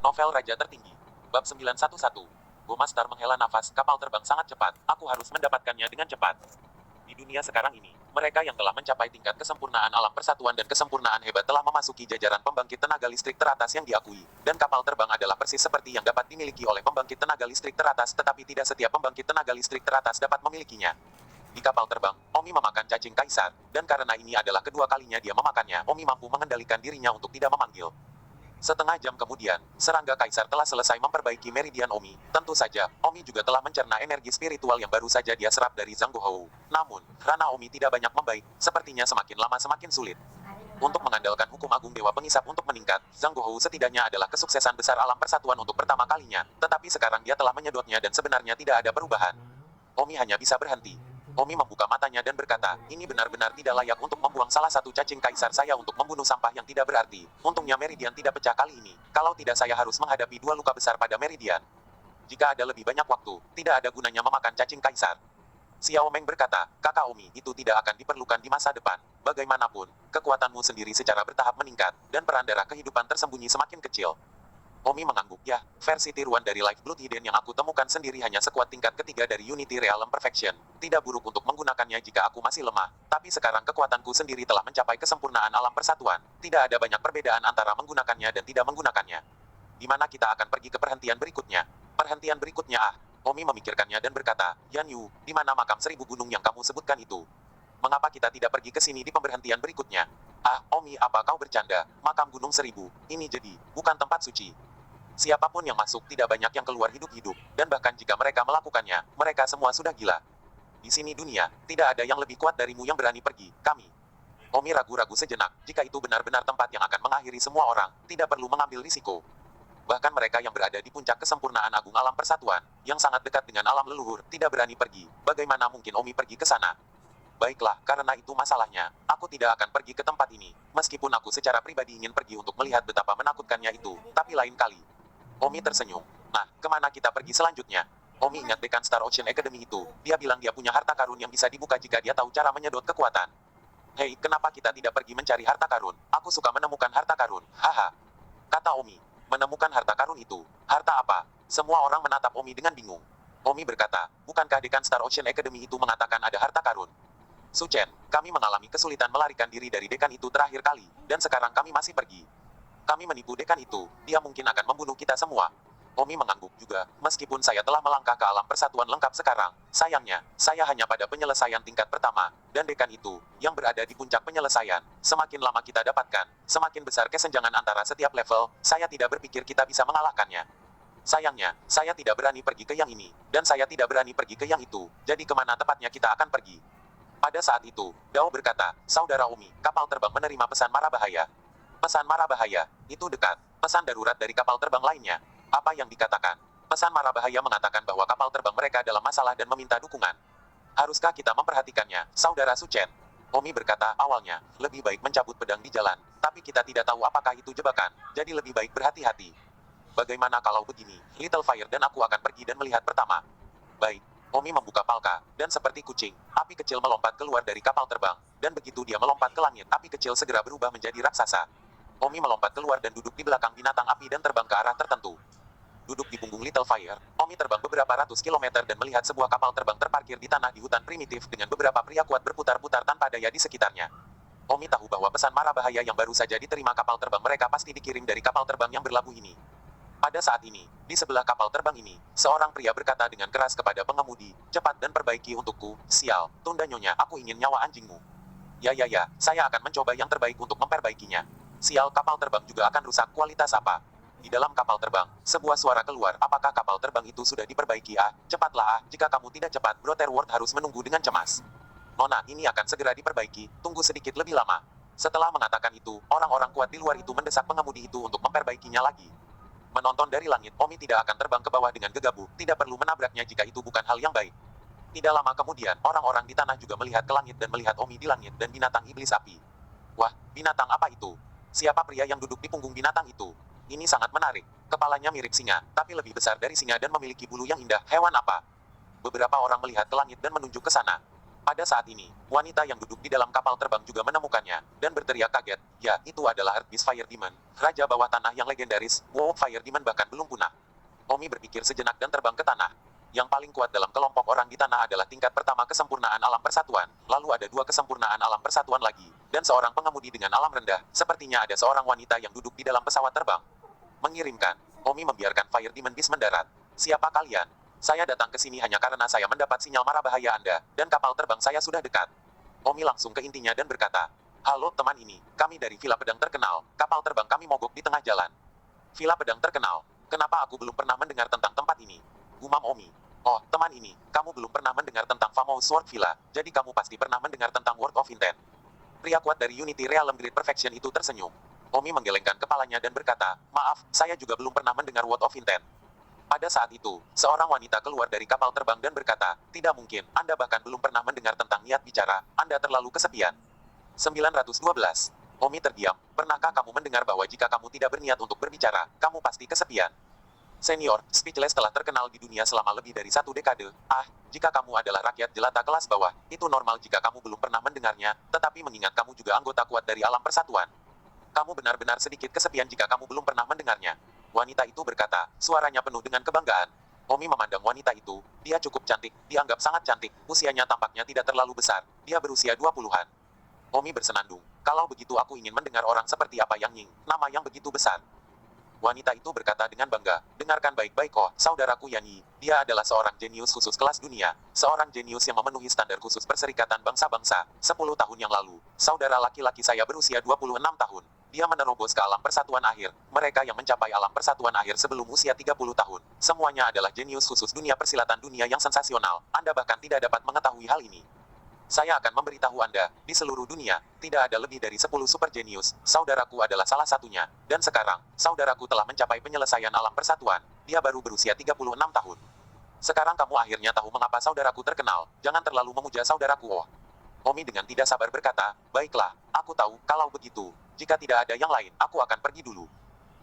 Novel Raja Tertinggi. Bab 911. Go Master menghela nafas, kapal terbang sangat cepat. Aku harus mendapatkannya dengan cepat. Di dunia sekarang ini, mereka yang telah mencapai tingkat kesempurnaan alam persatuan dan kesempurnaan hebat telah memasuki jajaran pembangkit tenaga listrik teratas yang diakui. Dan kapal terbang adalah persis seperti yang dapat dimiliki oleh pembangkit tenaga listrik teratas, tetapi tidak setiap pembangkit tenaga listrik teratas dapat memilikinya. Di kapal terbang, Omi memakan cacing kaisar, dan karena ini adalah kedua kalinya dia memakannya, Omi mampu mengendalikan dirinya untuk tidak memanggil. Setengah jam kemudian, serangga kaisar telah selesai memperbaiki meridian Omi. Tentu saja, Omi juga telah mencerna energi spiritual yang baru saja dia serap dari Zhang Guhou. Namun, karena Omi tidak banyak membaik, sepertinya semakin lama semakin sulit. Untuk mengandalkan hukum agung Dewa Pengisap untuk meningkat, Zhang Guhou setidaknya adalah kesuksesan besar alam persatuan untuk pertama kalinya. Tetapi sekarang dia telah menyedotnya dan sebenarnya tidak ada perubahan. Omi hanya bisa berhenti. Omi membuka matanya dan berkata, ini benar-benar tidak layak untuk membuang salah satu cacing kaisar saya untuk membunuh sampah yang tidak berarti. Untungnya meridian tidak pecah kali ini. Kalau tidak saya harus menghadapi dua luka besar pada meridian. Jika ada lebih banyak waktu, tidak ada gunanya memakan cacing kaisar. Xiao Meng berkata, kakak Omi, itu tidak akan diperlukan di masa depan. Bagaimanapun, kekuatanmu sendiri secara bertahap meningkat, dan peran darah kehidupan tersembunyi semakin kecil. Omi mengangguk, ya, versi tiruan dari Lifeblood Hidden yang aku temukan sendiri hanya sekuat tingkat ketiga dari Unity Realm Perfection. Tidak buruk untuk menggunakannya jika aku masih lemah, tapi sekarang kekuatanku sendiri telah mencapai kesempurnaan alam persatuan. Tidak ada banyak perbedaan antara menggunakannya dan tidak menggunakannya. Di mana kita akan pergi ke perhentian berikutnya? Perhentian berikutnya Omi memikirkannya dan berkata, Yan Yu, di mana makam 1000 gunung yang kamu sebutkan itu? Mengapa kita tidak pergi ke sini di pemberhentian berikutnya? Omi, apa kau bercanda? Makam Gunung 1000, ini jadi, bukan tempat suci. Siapapun yang masuk tidak banyak yang keluar hidup-hidup, dan bahkan jika mereka melakukannya, mereka semua sudah gila. Di sini dunia, tidak ada yang lebih kuat darimu yang berani pergi, kami. Omi ragu-ragu sejenak, jika itu benar-benar tempat yang akan mengakhiri semua orang, tidak perlu mengambil risiko. Bahkan mereka yang berada di puncak kesempurnaan agung alam persatuan, yang sangat dekat dengan alam leluhur, tidak berani pergi. Bagaimana mungkin Omi pergi ke sana? Baiklah, karena itu masalahnya, aku tidak akan pergi ke tempat ini, meskipun aku secara pribadi ingin pergi untuk melihat betapa menakutkannya itu, tapi lain kali. Omi tersenyum. Nah, kemana kita pergi selanjutnya? Omi ingat dekan Star Ocean Academy itu. Dia bilang dia punya harta karun yang bisa dibuka jika dia tahu cara menyedot kekuatan. Hei, kenapa kita tidak pergi mencari harta karun? Aku suka menemukan harta karun. Haha. Kata Omi. Menemukan harta karun itu. Harta apa? Semua orang menatap Omi dengan bingung. Omi berkata, bukankah dekan Star Ocean Academy itu mengatakan ada harta karun? Su Chen, kami mengalami kesulitan melarikan diri dari dekan itu terakhir kali, dan sekarang kami masih pergi. Kami menipu dekan itu, dia mungkin akan membunuh kita semua. Omi mengangguk juga, meskipun saya telah melangkah ke alam persatuan lengkap sekarang, sayangnya, saya hanya pada penyelesaian tingkat pertama, dan dekan itu, yang berada di puncak penyelesaian, semakin lama kita dapatkan, semakin besar kesenjangan antara setiap level, saya tidak berpikir kita bisa mengalahkannya. Sayangnya, saya tidak berani pergi ke yang ini, dan saya tidak berani pergi ke yang itu, jadi kemana tepatnya kita akan pergi? Pada saat itu, Dao berkata, saudara Omi, kapal terbang menerima pesan mara bahaya. Pesan mara bahaya, itu dekat. Pesan darurat dari kapal terbang lainnya. Apa yang dikatakan? Pesan mara bahaya mengatakan bahwa kapal terbang mereka dalam masalah dan meminta dukungan. Haruskah kita memperhatikannya, saudara Su Chen? Omi berkata, awalnya, lebih baik mencabut pedang di jalan, tapi kita tidak tahu apakah itu jebakan, jadi lebih baik berhati-hati. Bagaimana kalau begini, Little Fire dan aku akan pergi dan melihat pertama. Baik. Omi membuka palka, dan seperti kucing, api kecil melompat keluar dari kapal terbang, dan begitu dia melompat ke langit, api kecil segera berubah menjadi raksasa. Omi melompat keluar dan duduk di belakang binatang api dan terbang ke arah tertentu. Duduk di punggung Little Fire, Omi terbang beberapa ratus kilometer dan melihat sebuah kapal terbang terparkir di tanah di hutan primitif dengan beberapa pria kuat berputar-putar tanpa daya di sekitarnya. Omi tahu bahwa pesan mara bahaya yang baru saja diterima kapal terbang mereka pasti dikirim dari kapal terbang yang berlabuh ini. Pada saat ini, di sebelah kapal terbang ini, seorang pria berkata dengan keras kepada pengemudi, cepat dan perbaiki untukku, sial, tunda nyonya, aku ingin nyawa anjingmu. Ya, saya akan mencoba yang terbaik untuk memperbaikinya. Sial, kapal terbang juga akan rusak, kualitas apa? Di dalam kapal terbang, sebuah suara keluar, apakah kapal terbang itu sudah diperbaiki? Cepatlah jika kamu tidak cepat, Brotherworth harus menunggu dengan cemas. Nona, ini akan segera diperbaiki, tunggu sedikit lebih lama. Setelah mengatakan itu, orang-orang kuat di luar itu mendesak pengemudi itu untuk memperbaikinya lagi. Menonton dari langit, Omi tidak akan terbang ke bawah dengan gegabah, tidak perlu menabraknya jika itu bukan hal yang baik. Tidak lama kemudian, orang-orang di tanah juga melihat ke langit dan melihat Omi di langit dan binatang iblis api. Wah, binatang apa itu? Siapa pria yang duduk di punggung binatang itu? Ini sangat menarik. Kepalanya mirip singa, tapi lebih besar dari singa dan memiliki bulu yang indah. Hewan apa? Beberapa orang melihat ke langit dan menunjuk ke sana. Pada saat ini, wanita yang duduk di dalam kapal terbang juga menemukannya, dan berteriak kaget, ya, itu adalah Earthbeast Fire Demon, Raja Bawah Tanah yang legendaris. Wow, Fire Demon bahkan belum punah. Omi berpikir sejenak dan terbang ke tanah. Yang paling kuat dalam kelompok orang di tanah adalah tingkat pertama kesempurnaan alam persatuan, lalu ada dua kesempurnaan alam persatuan lagi, dan seorang pengemudi dengan alam rendah, sepertinya ada seorang wanita yang duduk di dalam pesawat terbang. Mengirimkan, Omi membiarkan Fire Demon Beast mendarat. Siapa kalian? Saya datang ke sini hanya karena saya mendapat sinyal mara bahaya Anda, dan kapal terbang saya sudah dekat. Omi langsung ke intinya dan berkata, halo teman ini, kami dari Villa Pedang Terkenal, kapal terbang kami mogok di tengah jalan. Villa Pedang Terkenal, kenapa aku belum pernah mendengar tentang tempat ini? Gumam Omi. Oh, teman ini, kamu belum pernah mendengar tentang Famous Sword Villa, jadi kamu pasti pernah mendengar tentang World of Intent. Pria kuat dari Unity Realm Great Perfection itu tersenyum. Omi menggelengkan kepalanya dan berkata, maaf, saya juga belum pernah mendengar World of Intent. Pada saat itu, seorang wanita keluar dari kapal terbang dan berkata, tidak mungkin, Anda bahkan belum pernah mendengar tentang niat bicara, Anda terlalu kesepian. 912. Omi terdiam, pernahkah kamu mendengar bahwa jika kamu tidak berniat untuk berbicara, kamu pasti kesepian? Senior, Speechless telah terkenal di dunia selama lebih dari 1 dekade. Jika kamu adalah rakyat jelata kelas bawah, itu normal jika kamu belum pernah mendengarnya, tetapi mengingat kamu juga anggota kuat dari alam persatuan. Kamu benar-benar sedikit kesepian jika kamu belum pernah mendengarnya. Wanita itu berkata, suaranya penuh dengan kebanggaan. Omi memandang wanita itu, dia cukup cantik, dianggap sangat cantik, usianya tampaknya tidak terlalu besar, dia berusia 20-an. Omi bersenandung, kalau begitu aku ingin mendengar orang seperti apa Yang Ying, nama yang begitu besar. Wanita itu berkata dengan bangga, dengarkan baik-baik oh, saudaraku Yan Yi, dia adalah seorang jenius khusus kelas dunia, seorang jenius yang memenuhi standar khusus Perserikatan Bangsa-Bangsa. 10 tahun yang lalu, saudara laki-laki saya berusia 26 tahun. Dia menerobos ke alam persatuan akhir. Mereka yang mencapai alam persatuan akhir sebelum usia 30 tahun. Semuanya adalah jenius khusus dunia persilatan dunia yang sensasional. Anda bahkan tidak dapat mengetahui hal ini. Saya akan memberitahu Anda, di seluruh dunia, tidak ada lebih dari 10 super jenius. Saudaraku adalah salah satunya. Dan sekarang, saudaraku telah mencapai penyelesaian alam persatuan. Dia baru berusia 36 tahun. Sekarang kamu akhirnya tahu mengapa saudaraku terkenal. Jangan terlalu memuja saudaraku oh. Omi dengan tidak sabar berkata, baiklah, aku tahu, kalau begitu. Jika tidak ada yang lain, aku akan pergi dulu.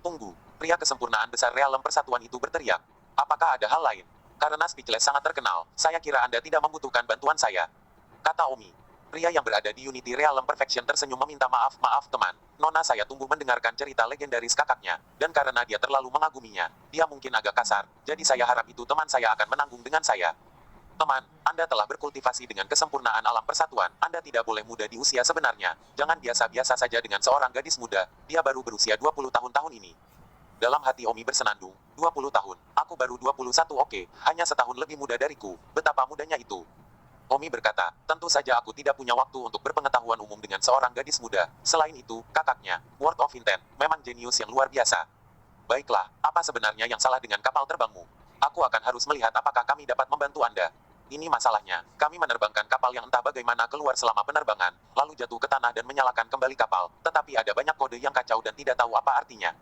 Tunggu, pria kesempurnaan besar realem persatuan itu berteriak. Apakah ada hal lain? Karena Speechless sangat terkenal, saya kira Anda tidak membutuhkan bantuan saya. Kata Omi. Pria yang berada di Unity Realm Perfection tersenyum meminta maaf teman. Nona saya tumbuh mendengarkan cerita legendaris kakaknya, dan karena dia terlalu mengaguminya, dia mungkin agak kasar, jadi saya harap itu teman saya akan menanggung dengan saya. Teman, Anda telah berkultivasi dengan kesempurnaan alam persatuan. Anda tidak boleh muda di usia sebenarnya. Jangan biasa-biasa saja dengan seorang gadis muda. Dia baru berusia 20 tahun ini. Dalam hati Omi bersenandung, 20 tahun. Aku baru 21 oke, hanya setahun lebih muda dariku. Betapa mudanya itu. Omi berkata, tentu saja aku tidak punya waktu untuk berpengetahuan umum dengan seorang gadis muda. Selain itu, kakaknya, World of Intent, memang jenius yang luar biasa. Baiklah, apa sebenarnya yang salah dengan kapal terbangmu? Aku akan harus melihat apakah kami dapat membantu Anda. Ini masalahnya, kami menerbangkan kapal yang entah bagaimana keluar selama penerbangan, lalu jatuh ke tanah dan menyalakan kembali kapal, tetapi ada banyak kode yang kacau dan tidak tahu apa artinya.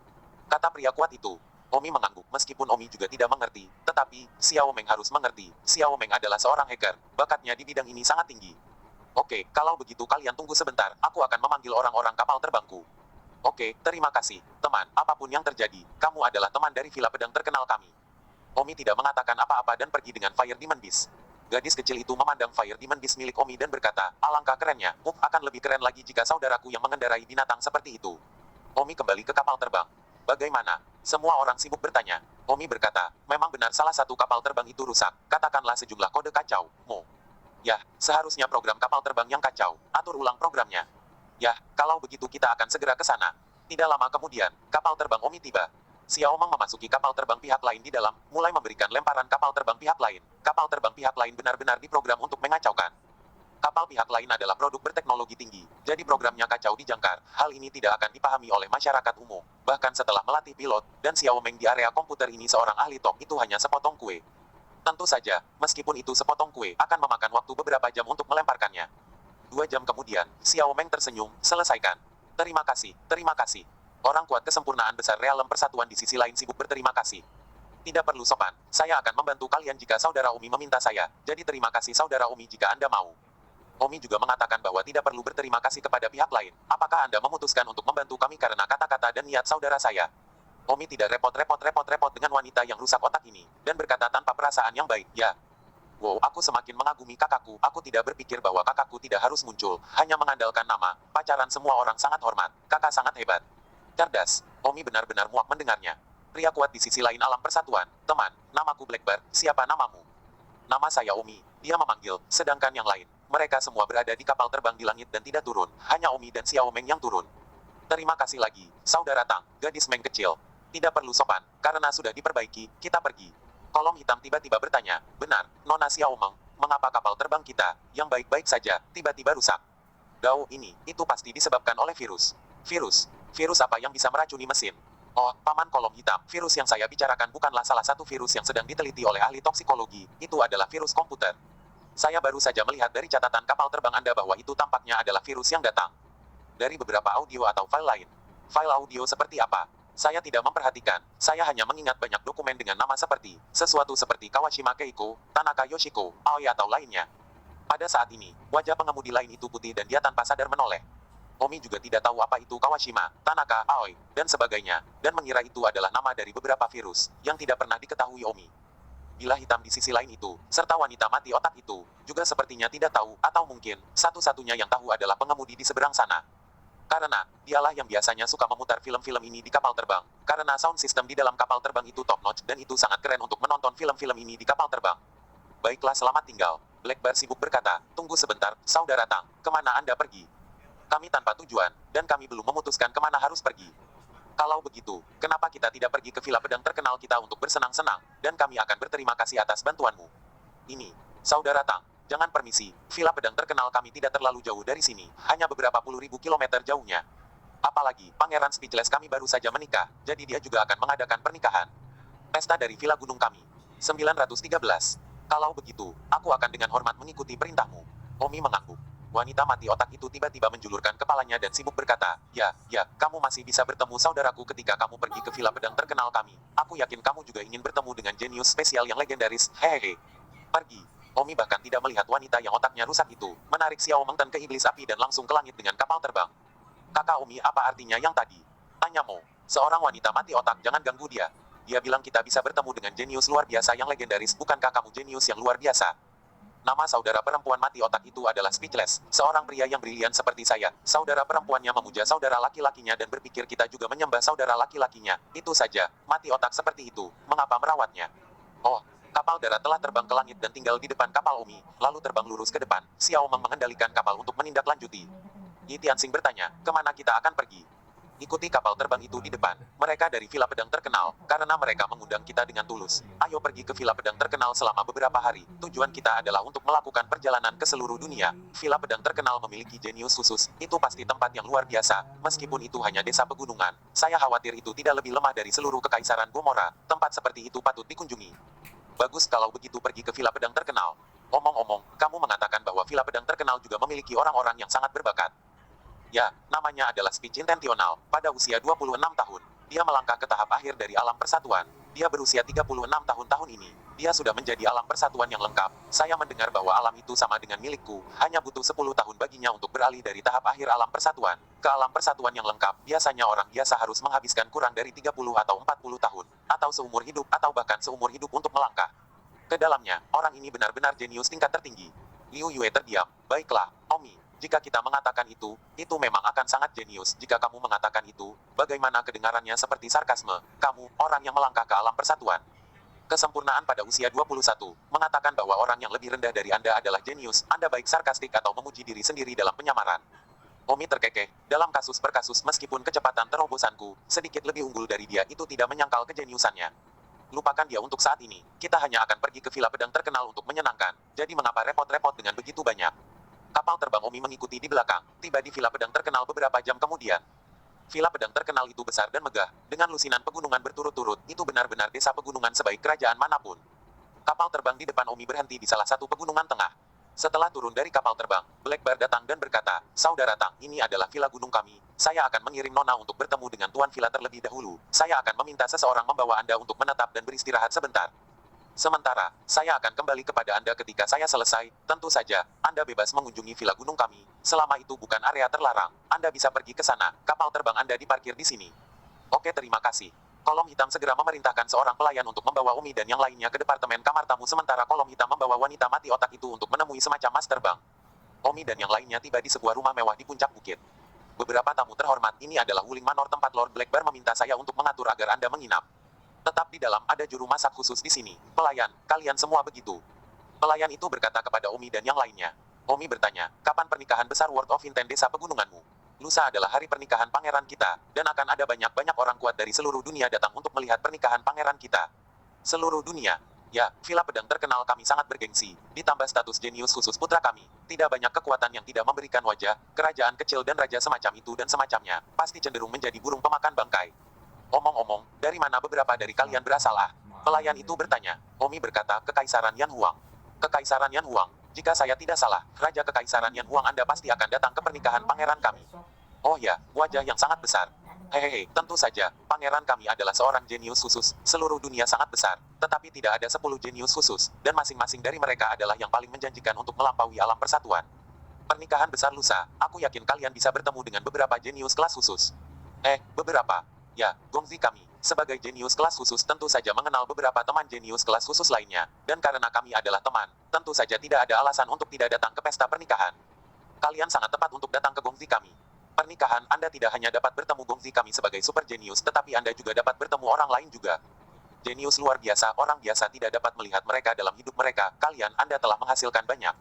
Kata pria kuat itu. Omi mengangguk, meskipun Omi juga tidak mengerti, tetapi, Xiao Meng harus mengerti, Xiao Meng adalah seorang hacker, bakatnya di bidang ini sangat tinggi. Oke, kalau begitu kalian tunggu sebentar, aku akan memanggil orang-orang kapal terbangku. Oke, terima kasih, teman, apapun yang terjadi, kamu adalah teman dari Villa Pedang terkenal kami. Omi tidak mengatakan apa-apa dan pergi dengan Fire Demon Beast. Gadis kecil itu memandang Fire Demon Beast milik Omi dan berkata, alangkah kerennya, akan lebih keren lagi jika saudaraku yang mengendarai binatang seperti itu. Omi kembali ke kapal terbang. Bagaimana? Semua orang sibuk bertanya. Omi berkata, memang benar salah satu kapal terbang itu rusak, katakanlah sejumlah kode kacau, Ya, seharusnya program kapal terbang yang kacau, atur ulang programnya. Ya, kalau begitu kita akan segera ke sana. Tidak lama kemudian, kapal terbang Omi tiba. Xiao Meng memasuki kapal terbang pihak lain di dalam, mulai memberikan lemparan kapal terbang pihak lain. Kapal terbang pihak lain benar-benar diprogram untuk mengacaukan. Kapal pihak lain adalah produk berteknologi tinggi, jadi programnya kacau dijangkar. Hal ini tidak akan dipahami oleh masyarakat umum. Bahkan setelah melatih pilot, dan Xiao Meng di area komputer ini seorang ahli top itu hanya sepotong kue. Tentu saja, meskipun itu sepotong kue, akan memakan waktu beberapa jam untuk melemparkannya. 2 jam kemudian, Xiao Meng tersenyum, selesaikan. Terima kasih, terima kasih. Orang kuat kesempurnaan besar realem persatuan di sisi lain sibuk berterima kasih. Tidak perlu sopan, saya akan membantu kalian jika saudara Omi meminta saya, jadi terima kasih saudara Omi jika Anda mau. Omi juga mengatakan bahwa tidak perlu berterima kasih kepada pihak lain. Apakah Anda memutuskan untuk membantu kami karena kata-kata dan niat saudara saya? Omi tidak repot-repot dengan wanita yang rusak otak ini, dan berkata tanpa perasaan yang baik, ya. Wow, aku semakin mengagumi kakakku. Aku tidak berpikir bahwa kakakku tidak harus muncul, hanya mengandalkan nama. Pacaran semua orang sangat hormat. Kakak sangat hebat. Cerdas. Omi benar-benar muak mendengarnya. Pria kuat di sisi lain alam persatuan. Teman, namaku Blackbird. Siapa namamu? Nama saya Omi. Dia memanggil, sedangkan yang lain. Mereka semua berada di kapal terbang di langit dan tidak turun. Hanya Omi dan Xiao Meng yang turun. Terima kasih lagi, saudara Tang, gadis Meng kecil. Tidak perlu sopan, karena sudah diperbaiki, kita pergi. Kolom hitam tiba-tiba bertanya, benar, Nona Xiao Meng, mengapa kapal terbang kita, yang baik-baik saja, tiba-tiba rusak? Gao ini, itu pasti disebabkan oleh virus. Virus? Virus apa yang bisa meracuni mesin? Oh, paman kolom hitam, virus yang saya bicarakan bukanlah salah satu virus yang sedang diteliti oleh ahli toksikologi, itu adalah virus komputer. Saya baru saja melihat dari catatan kapal terbang Anda bahwa itu tampaknya adalah virus yang datang dari beberapa audio atau file lain. File audio seperti apa? Saya tidak memperhatikan, saya hanya mengingat banyak dokumen dengan nama sesuatu seperti Kawashima Keiko, Tanaka Yoshiko, Aoi atau lainnya. Pada saat ini, wajah pengemudi lain itu putih dan dia tanpa sadar menoleh. Omi juga tidak tahu apa itu Kawashima, Tanaka, Aoi, dan sebagainya, dan mengira itu adalah nama dari beberapa virus, yang tidak pernah diketahui Omi. Bila hitam di sisi lain itu, serta wanita mati otak itu, juga sepertinya tidak tahu, atau mungkin, satu-satunya yang tahu adalah pengemudi di seberang sana. Karena, dialah yang biasanya suka memutar film-film ini di kapal terbang. Karena sound system di dalam kapal terbang itu top notch dan itu sangat keren untuk menonton film-film ini di kapal terbang. Baiklah selamat tinggal. Blackbird sibuk berkata, tunggu sebentar, saudara Tang, kemana Anda pergi? Kami tanpa tujuan, dan kami belum memutuskan kemana harus pergi. Kalau begitu, kenapa kita tidak pergi ke villa pedang terkenal kita untuk bersenang-senang, dan kami akan berterima kasih atas bantuanmu. Ini, saudara Tang. Jangan permisi, villa pedang terkenal kami tidak terlalu jauh dari sini, hanya beberapa puluh ribu kilometer jauhnya. Apalagi, Pangeran Speechless kami baru saja menikah, jadi dia juga akan mengadakan pernikahan. Pesta dari villa gunung kami. 913. Kalau begitu, aku akan dengan hormat mengikuti perintahmu. Omi mengangguk. Wanita mati otak itu tiba-tiba menjulurkan kepalanya dan sibuk berkata, ya, kamu masih bisa bertemu saudaraku ketika kamu pergi ke villa pedang terkenal kami. Aku yakin kamu juga ingin bertemu dengan jenius spesial yang legendaris, hehehe. Pergi. Omi bahkan tidak melihat wanita yang otaknya rusak itu, menarik Xiao Mengten ke iblis api dan langsung ke langit dengan kapal terbang. Kakak Omi apa artinya yang tadi? Tanya Mo. Seorang wanita mati otak jangan ganggu dia. Dia bilang kita bisa bertemu dengan jenius luar biasa yang legendaris, bukankah kamu jenius yang luar biasa? Nama saudara perempuan mati otak itu adalah Speechless, seorang pria yang brilian seperti saya. Saudara perempuannya memuja saudara laki-lakinya dan berpikir kita juga menyembah saudara laki-lakinya. Itu saja, mati otak seperti itu, mengapa merawatnya? Oh, kapal darat telah terbang ke langit dan tinggal di depan kapal Omi, lalu terbang lurus ke depan. Xiao Meng mengendalikan kapal untuk menindaklanjuti. Yi Tianxing bertanya, kemana kita akan pergi? Ikuti kapal terbang itu di depan. Mereka dari villa pedang terkenal, karena mereka mengundang kita dengan tulus. Ayo pergi ke villa pedang terkenal selama beberapa hari. Tujuan kita adalah untuk melakukan perjalanan ke seluruh dunia. Villa pedang terkenal memiliki jenius khusus. Itu pasti tempat yang luar biasa. Meskipun itu hanya desa pegunungan, saya khawatir itu tidak lebih lemah dari seluruh kekaisaran Gomora. Tempat seperti itu patut dikunjungi. Bagus kalau begitu pergi ke villa pedang terkenal. Omong-omong, kamu mengatakan bahwa villa pedang terkenal juga memiliki orang-orang yang sangat berbakat. Ya, namanya adalah Speech Intentional. Pada usia 26 tahun, dia melangkah ke tahap akhir dari alam persatuan. Dia berusia 36 tahun ini. Dia sudah menjadi alam persatuan yang lengkap. Saya mendengar bahwa alam itu sama dengan milikku. Hanya butuh 10 tahun baginya untuk beralih dari tahap akhir alam persatuan ke alam persatuan yang lengkap. Biasanya orang biasa harus menghabiskan kurang dari 30 atau 40 tahun. Atau seumur hidup atau bahkan seumur hidup untuk melangkah ke dalamnya. Orang ini benar-benar jenius tingkat tertinggi. Liu Yue terdiam. Baiklah, Omi. Jika kita mengatakan itu memang akan sangat jenius. Jika kamu mengatakan itu, bagaimana kedengarannya seperti sarkasme? Kamu, orang yang melangkah ke alam persatuan. Kesempurnaan pada usia 21, mengatakan bahwa orang yang lebih rendah dari Anda adalah jenius. Anda baik sarkastik atau memuji diri sendiri dalam penyamaran. Omi terkekeh. Dalam kasus per kasus meskipun kecepatan terobosanku sedikit lebih unggul dari dia itu tidak menyangkal kejeniusannya. Lupakan dia untuk saat ini. Kita hanya akan pergi ke villa pedang terkenal untuk menyenangkan. Jadi mengapa repot-repot dengan begitu banyak? Kapal terbang Omi mengikuti di belakang, tiba di villa pedang terkenal beberapa jam kemudian. Villa pedang terkenal itu besar dan megah, dengan lusinan pegunungan berturut-turut, itu benar-benar desa pegunungan sebaik kerajaan manapun. Kapal terbang di depan Omi berhenti di salah satu pegunungan tengah. Setelah turun dari kapal terbang, Blackbird datang dan berkata, Saudara Tang, ini adalah villa gunung kami. Saya akan mengirim Nona untuk bertemu dengan tuan villa terlebih dahulu. Saya akan meminta seseorang membawa Anda untuk menetap dan beristirahat sebentar. Sementara, saya akan kembali kepada Anda ketika saya selesai. Tentu saja, Anda bebas mengunjungi villa gunung kami. Selama itu bukan area terlarang, Anda bisa pergi ke sana. Kapal terbang Anda diparkir di sini. Oke, terima kasih. Kolom hitam segera memerintahkan seorang pelayan untuk membawa Omi dan yang lainnya ke departemen kamar tamu sementara kolom hitam membawa wanita mati otak itu untuk menemui semacam master bank. Omi dan yang lainnya tiba di sebuah rumah mewah di puncak bukit. Beberapa tamu terhormat, ini adalah Wuling Manor tempat Lord Blackbear meminta saya untuk mengatur agar Anda menginap. Tetap di dalam, ada juru masak khusus di sini. Pelayan, kalian semua begitu. Pelayan itu berkata kepada Omi dan yang lainnya. Omi bertanya, kapan pernikahan besar World of Intent desa pegununganmu? Lusa adalah hari pernikahan pangeran kita, dan akan ada banyak-banyak orang kuat dari seluruh dunia datang untuk melihat pernikahan pangeran kita. Seluruh dunia. Ya, Villa Pedang terkenal kami sangat bergengsi, ditambah status jenius khusus putra kami. Tidak banyak kekuatan yang tidak memberikan wajah, kerajaan kecil dan raja semacam itu dan semacamnya, pasti cenderung menjadi burung pemakan bangkai. Omong-omong, dari mana beberapa dari kalian berasal ah? Pelayan itu bertanya. Omi berkata, Kekaisaran Yan Huang. Kekaisaran Yan Huang. Jika saya tidak salah, Raja Kekaisaran Yan Huang Anda pasti akan datang ke pernikahan pangeran kami. Oh ya, wajah yang sangat besar. Hehehe, tentu saja, pangeran kami adalah seorang jenius khusus, seluruh dunia sangat besar, tetapi tidak ada 10 jenius khusus, dan masing-masing dari mereka adalah yang paling menjanjikan untuk melampaui alam persatuan. Pernikahan besar lusa, aku yakin kalian bisa bertemu dengan beberapa jenius kelas khusus. Beberapa. Ya, Gongzi kami, sebagai jenius kelas khusus tentu saja mengenal beberapa teman jenius kelas khusus lainnya, dan karena kami adalah teman, tentu saja tidak ada alasan untuk tidak datang ke pesta pernikahan. Kalian sangat tepat untuk datang ke Gongzi kami. Pernikahan Anda tidak hanya dapat bertemu Gongzi kami sebagai super jenius tetapi Anda juga dapat bertemu orang lain juga. Jenius luar biasa, orang biasa tidak dapat melihat mereka dalam hidup mereka, kalian Anda telah menghasilkan banyak.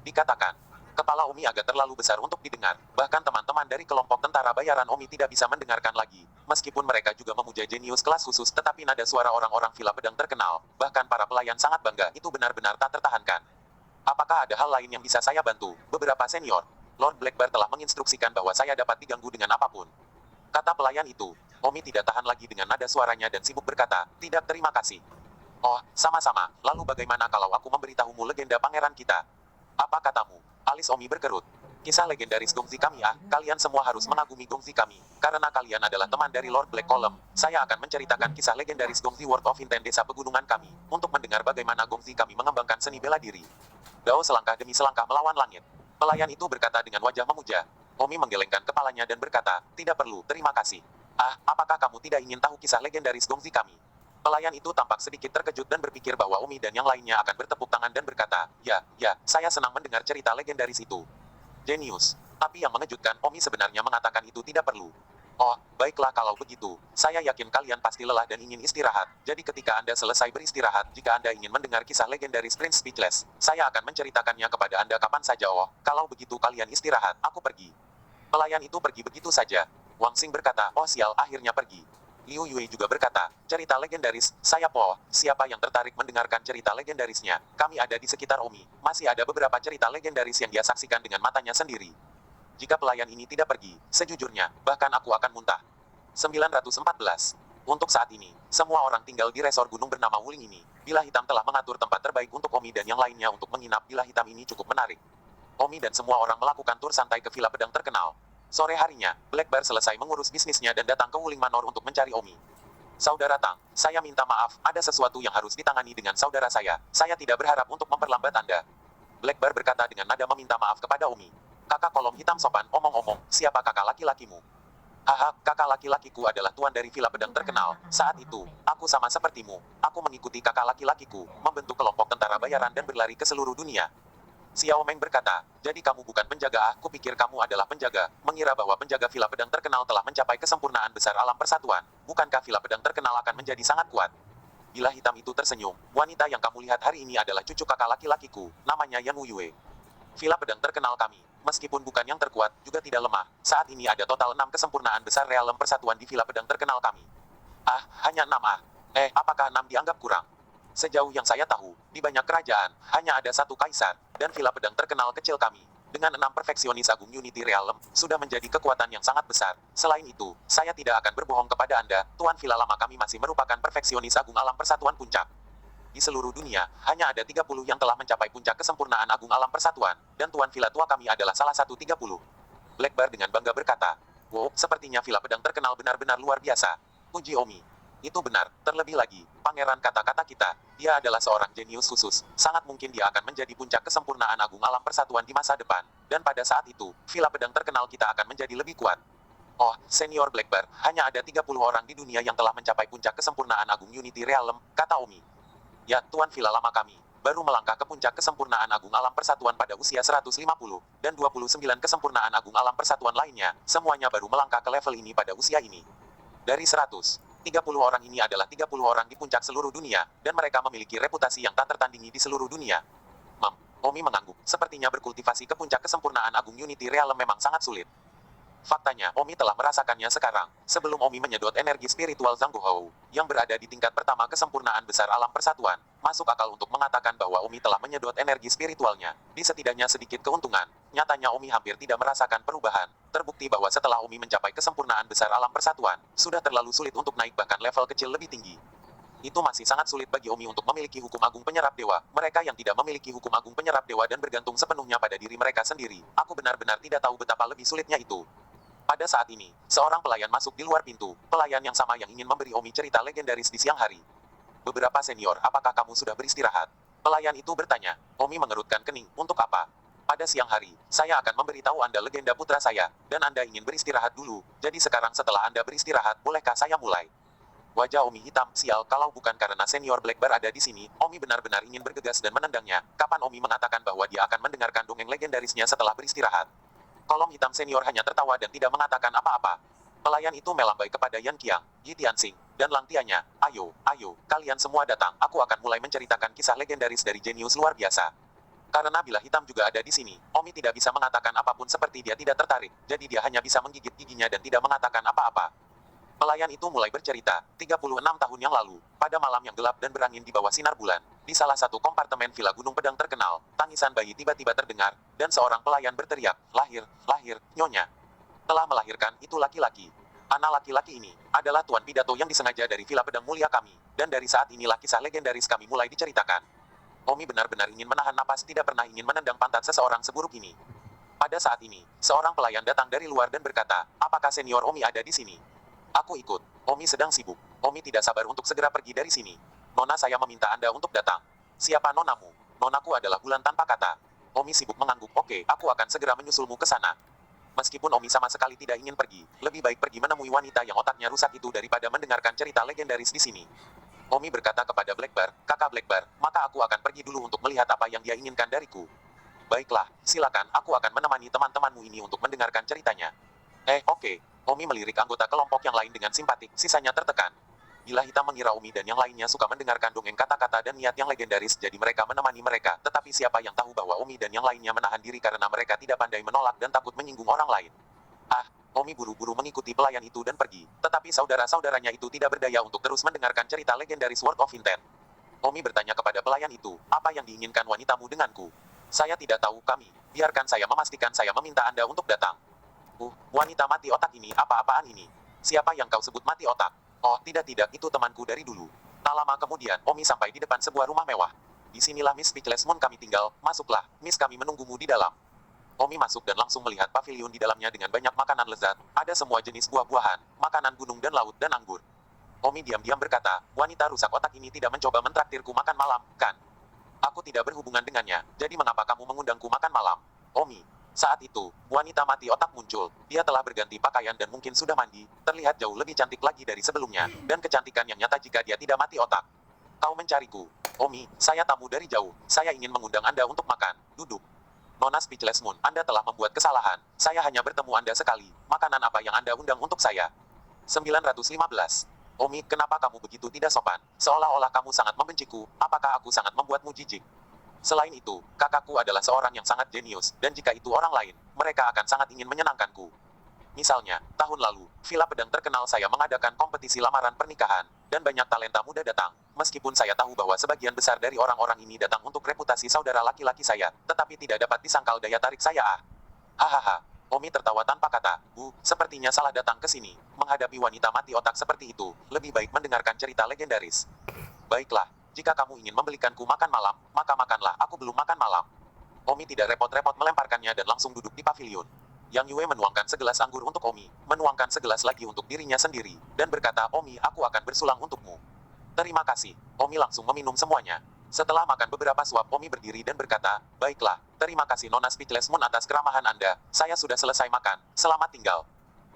Dikatakan. Kepala Omi agak terlalu besar untuk didengar, bahkan teman-teman dari kelompok tentara bayaran Omi tidak bisa mendengarkan lagi. Meskipun mereka juga memuja jenius kelas khusus tetapi nada suara orang-orang Villa Pedang terkenal, bahkan para pelayan sangat bangga, itu benar-benar tak tertahankan. Apakah ada hal lain yang bisa saya bantu? Beberapa senior. Lord Blackbear telah menginstruksikan bahwa saya dapat diganggu dengan apapun. Kata pelayan itu. Omi tidak tahan lagi dengan nada suaranya dan sibuk berkata, tidak terima kasih. Oh, sama-sama, lalu bagaimana kalau aku memberitahumu legenda pangeran kita? Apa katamu? Alis Omi berkerut. Kisah legendaris Gongzi kami kalian semua harus mengagumi Gongzi kami. Karena kalian adalah teman dari Lord Black Column, saya akan menceritakan kisah legendaris Gongzi World of Intent desa pegunungan kami, untuk mendengar bagaimana Gongzi kami mengembangkan seni bela diri. Dao selangkah demi selangkah melawan langit. Pelayan itu berkata dengan wajah memuja. Omi menggelengkan kepalanya dan berkata, tidak perlu, terima kasih. Apakah kamu tidak ingin tahu kisah legendaris Gongzi kami? Pelayan itu tampak sedikit terkejut dan berpikir bahwa Omi dan yang lainnya akan bertepuk tangan dan berkata, ya, saya senang mendengar cerita legendaris itu. Jenius. Tapi yang mengejutkan, Omi sebenarnya mengatakan itu tidak perlu. Oh, baiklah kalau begitu. Saya yakin kalian pasti lelah dan ingin istirahat. Jadi ketika Anda selesai beristirahat, jika Anda ingin mendengar kisah legendaris Prince Speechless, saya akan menceritakannya kepada Anda kapan saja. Oh, kalau begitu kalian istirahat, aku pergi. Pelayan itu pergi begitu saja. Wang Xing berkata, oh sial, akhirnya pergi. Liu Yue juga berkata, cerita legendaris, saya siapa yang tertarik mendengarkan cerita legendarisnya? Kami ada di sekitar Omi, masih ada beberapa cerita legendaris yang dia saksikan dengan matanya sendiri. Jika pelayan ini tidak pergi, sejujurnya, bahkan aku akan muntah. 914. Untuk saat ini, semua orang tinggal di resor gunung bernama Wuling ini. Bila Hitam telah mengatur tempat terbaik untuk Omi dan yang lainnya untuk menginap. Bila Hitam ini cukup menarik. Omi dan semua orang melakukan tur santai ke Villa Pedang terkenal. Sore harinya, Blackbear selesai mengurus bisnisnya dan datang ke Wuling Manor untuk mencari Omi. Saudara Tang, saya minta maaf, ada sesuatu yang harus ditangani dengan saudara saya. Saya tidak berharap untuk memperlambat Anda. Blackbear berkata dengan nada meminta maaf kepada Omi. Kakak kolom hitam sopan, omong-omong, siapa kakak laki-lakimu? Haha, kakak laki-lakiku adalah tuan dari Villa Pedang terkenal. Saat itu, aku sama sepertimu. Aku mengikuti kakak laki-lakiku, membentuk kelompok tentara bayaran dan berlari ke seluruh dunia. Xiao Meng berkata, jadi kamu bukan penjaga aku pikir kamu adalah penjaga, mengira bahwa penjaga Villa Pedang terkenal telah mencapai kesempurnaan besar alam persatuan, bukankah Villa Pedang terkenal akan menjadi sangat kuat? Bila Hitam itu tersenyum, wanita yang kamu lihat hari ini adalah cucu kakak laki-lakiku, namanya Yan Wuyue. Villa Pedang terkenal kami, meskipun bukan yang terkuat, juga tidak lemah, saat ini ada total 6 kesempurnaan besar realem persatuan di Villa Pedang terkenal kami. Hanya 6 apakah 6 dianggap kurang? Sejauh yang saya tahu, di banyak kerajaan, hanya ada satu kaisar, dan Villa Pedang terkenal kecil kami, dengan 6 perfeksionis agung Unity Realm, sudah menjadi kekuatan yang sangat besar. Selain itu, saya tidak akan berbohong kepada Anda, Tuan Villa lama kami masih merupakan perfeksionis agung alam persatuan puncak. Di seluruh dunia, hanya ada 30 yang telah mencapai puncak kesempurnaan agung alam persatuan, dan Tuan Villa tua kami adalah salah satu 30. Blackbear dengan bangga berkata, wow, sepertinya Villa Pedang terkenal benar-benar luar biasa. Puji Omi. Itu benar, terlebih lagi, pangeran kata-kata kita, dia adalah seorang jenius khusus, sangat mungkin dia akan menjadi puncak kesempurnaan agung alam persatuan di masa depan, dan pada saat itu, Villa Pedang terkenal kita akan menjadi lebih kuat. Oh, Senior Blackbird, hanya ada 30 orang di dunia yang telah mencapai puncak kesempurnaan agung Unity Realm, kata Omi. Ya, Tuan Villa lama kami, baru melangkah ke puncak kesempurnaan agung alam persatuan pada usia 150, dan 29 kesempurnaan agung alam persatuan lainnya, semuanya baru melangkah ke level ini pada usia ini. Dari 100, 30 orang ini adalah 30 orang di puncak seluruh dunia, dan mereka memiliki reputasi yang tak tertandingi di seluruh dunia. Omi mengangguk, sepertinya berkultivasi ke puncak kesempurnaan agung Unity Realm memang sangat sulit. Faktanya, Omi telah merasakannya sekarang, sebelum Omi menyedot energi spiritual Zhangguo, yang berada di tingkat pertama kesempurnaan besar alam persatuan. Masuk akal untuk mengatakan bahwa Omi telah menyedot energi spiritualnya, di setidaknya sedikit keuntungan. Nyatanya Omi hampir tidak merasakan perubahan. Terbukti bahwa setelah Omi mencapai kesempurnaan besar alam persatuan, sudah terlalu sulit untuk naik bahkan level kecil lebih tinggi. Itu masih sangat sulit bagi Omi untuk memiliki hukum agung penyerap dewa. Mereka yang tidak memiliki hukum agung penyerap dewa dan bergantung sepenuhnya pada diri mereka sendiri. Aku benar-benar tidak tahu betapa lebih sulitnya itu. Pada saat ini, seorang pelayan masuk di luar pintu, pelayan yang sama yang ingin memberi Omi cerita legendaris di siang hari. Beberapa senior, apakah kamu sudah beristirahat? Pelayan itu bertanya. Omi mengerutkan kening, untuk apa? Pada siang hari, saya akan memberitahu Anda legenda putra saya, dan Anda ingin beristirahat dulu, jadi sekarang setelah Anda beristirahat, bolehkah saya mulai? Wajah Omi hitam, sial, kalau bukan karena senior Blackbird ada di sini, Omi benar-benar ingin bergegas dan menendangnya. Kapan Omi mengatakan bahwa dia akan mendengarkan dongeng legendarisnya setelah beristirahat? Kolom hitam senior hanya tertawa dan tidak mengatakan apa-apa. Pelayan itu melambai kepada Yan Qiang, Yi Tianxing, dan Lang Tianya. Ayo, kalian semua datang. Aku akan mulai menceritakan kisah legendaris dari jenius luar biasa. Karena bila hitam juga ada di sini, Omi tidak bisa mengatakan apapun seperti dia tidak tertarik, jadi dia hanya bisa menggigit giginya dan tidak mengatakan apa-apa. Pelayan itu mulai bercerita, 36 tahun yang lalu, pada malam yang gelap dan berangin di bawah sinar bulan, di salah satu kompartemen villa Gunung Pedang terkenal, tangisan bayi tiba-tiba terdengar, dan seorang pelayan berteriak, lahir, nyonya. Telah melahirkan, itu laki-laki. Anak laki-laki ini, adalah tuan pidato yang disengaja dari villa pedang mulia kami, dan dari saat inilah kisah legendaris kami mulai diceritakan. Omi benar-benar ingin menahan napas, tidak pernah ingin menendang pantat seseorang seburuk ini. Pada saat ini, seorang pelayan datang dari luar dan berkata, apakah senior Omi ada di sini? Aku ikut. Omi sedang sibuk. Omi tidak sabar untuk segera pergi dari sini. Nona saya meminta Anda untuk datang. Siapa nonamu? Nonaku adalah bulan tanpa kata. Omi sibuk mengangguk. Oke, aku akan segera menyusulmu ke sana. Meskipun Omi sama sekali tidak ingin pergi, lebih baik pergi menemui wanita yang otaknya rusak itu daripada mendengarkan cerita legendaris di sini. Omi berkata kepada Blackbird, kakak Blackbird, maka aku akan pergi dulu untuk melihat apa yang dia inginkan dariku. Baiklah, silakan, aku akan menemani teman-temanmu ini untuk mendengarkan ceritanya. Oke. Omi melirik anggota kelompok yang lain dengan simpatik, sisanya tertekan. Gila hitam mengira Omi dan yang lainnya suka mendengarkan dongeng kata-kata dan niat yang legendaris, jadi mereka menemani mereka, tetapi siapa yang tahu bahwa Omi dan yang lainnya menahan diri karena mereka tidak pandai menolak dan takut menyinggung orang lain. Omi buru-buru mengikuti pelayan itu dan pergi, tetapi saudara-saudaranya itu tidak berdaya untuk terus mendengarkan cerita legendaris World of Intent. Omi bertanya kepada pelayan itu, apa yang diinginkan wanitamu denganku? Saya tidak tahu kami, biarkan saya memastikan saya meminta Anda untuk datang. Wanita mati otak ini, apa-apaan ini? Siapa yang kau sebut mati otak? Oh, tidak, itu temanku dari dulu. Tak lama kemudian, Omi sampai di depan sebuah rumah mewah. Disinilah Miss Speechless Moon kami tinggal, masuklah, Miss kami menunggumu di dalam. Omi masuk dan langsung melihat pavilion di dalamnya dengan banyak makanan lezat, ada semua jenis buah-buahan, makanan gunung dan laut dan anggur. Omi diam-diam berkata, wanita rusak otak ini tidak mencoba mentraktirku makan malam, kan? Aku tidak berhubungan dengannya, jadi mengapa kamu mengundangku makan malam? Omi. Saat itu, wanita mati otak muncul. Dia telah berganti pakaian dan mungkin sudah mandi, terlihat jauh lebih cantik lagi dari sebelumnya, dan kecantikan yang nyata jika dia tidak mati otak. Kau mencariku. Omi, saya tamu dari jauh. Saya ingin mengundang Anda untuk makan. Duduk. Nona Speechless Moon, Anda telah membuat kesalahan. Saya hanya bertemu Anda sekali. Makanan apa yang Anda undang untuk saya? 915. Omi, kenapa kamu begitu tidak sopan? Seolah-olah kamu sangat membenciku. Apakah aku sangat membuatmu jijik? Selain itu, kakakku adalah seorang yang sangat jenius, dan jika itu orang lain, mereka akan sangat ingin menyenangkanku. Misalnya, tahun lalu, Villa Pedang terkenal saya mengadakan kompetisi lamaran pernikahan, dan banyak talenta muda datang. Meskipun saya tahu bahwa sebagian besar dari orang-orang ini datang untuk reputasi saudara laki-laki saya, tetapi tidak dapat disangkal daya tarik saya. Hahaha. Omi tertawa tanpa kata. Sepertinya salah datang ke sini. Menghadapi wanita mati otak seperti itu, lebih baik mendengarkan cerita legendaris. Baiklah. Jika kamu ingin membelikanku makan malam, maka makanlah, aku belum makan malam. Omi tidak repot-repot melemparkannya dan langsung duduk di pavilion. Yang Yue menuangkan segelas anggur untuk Omi, menuangkan segelas lagi untuk dirinya sendiri, dan berkata, Omi, aku akan bersulang untukmu. Terima kasih. Omi langsung meminum semuanya. Setelah makan beberapa suap, Omi berdiri dan berkata, baiklah, terima kasih Nona Speechless Moon atas keramahan Anda, saya sudah selesai makan, selamat tinggal.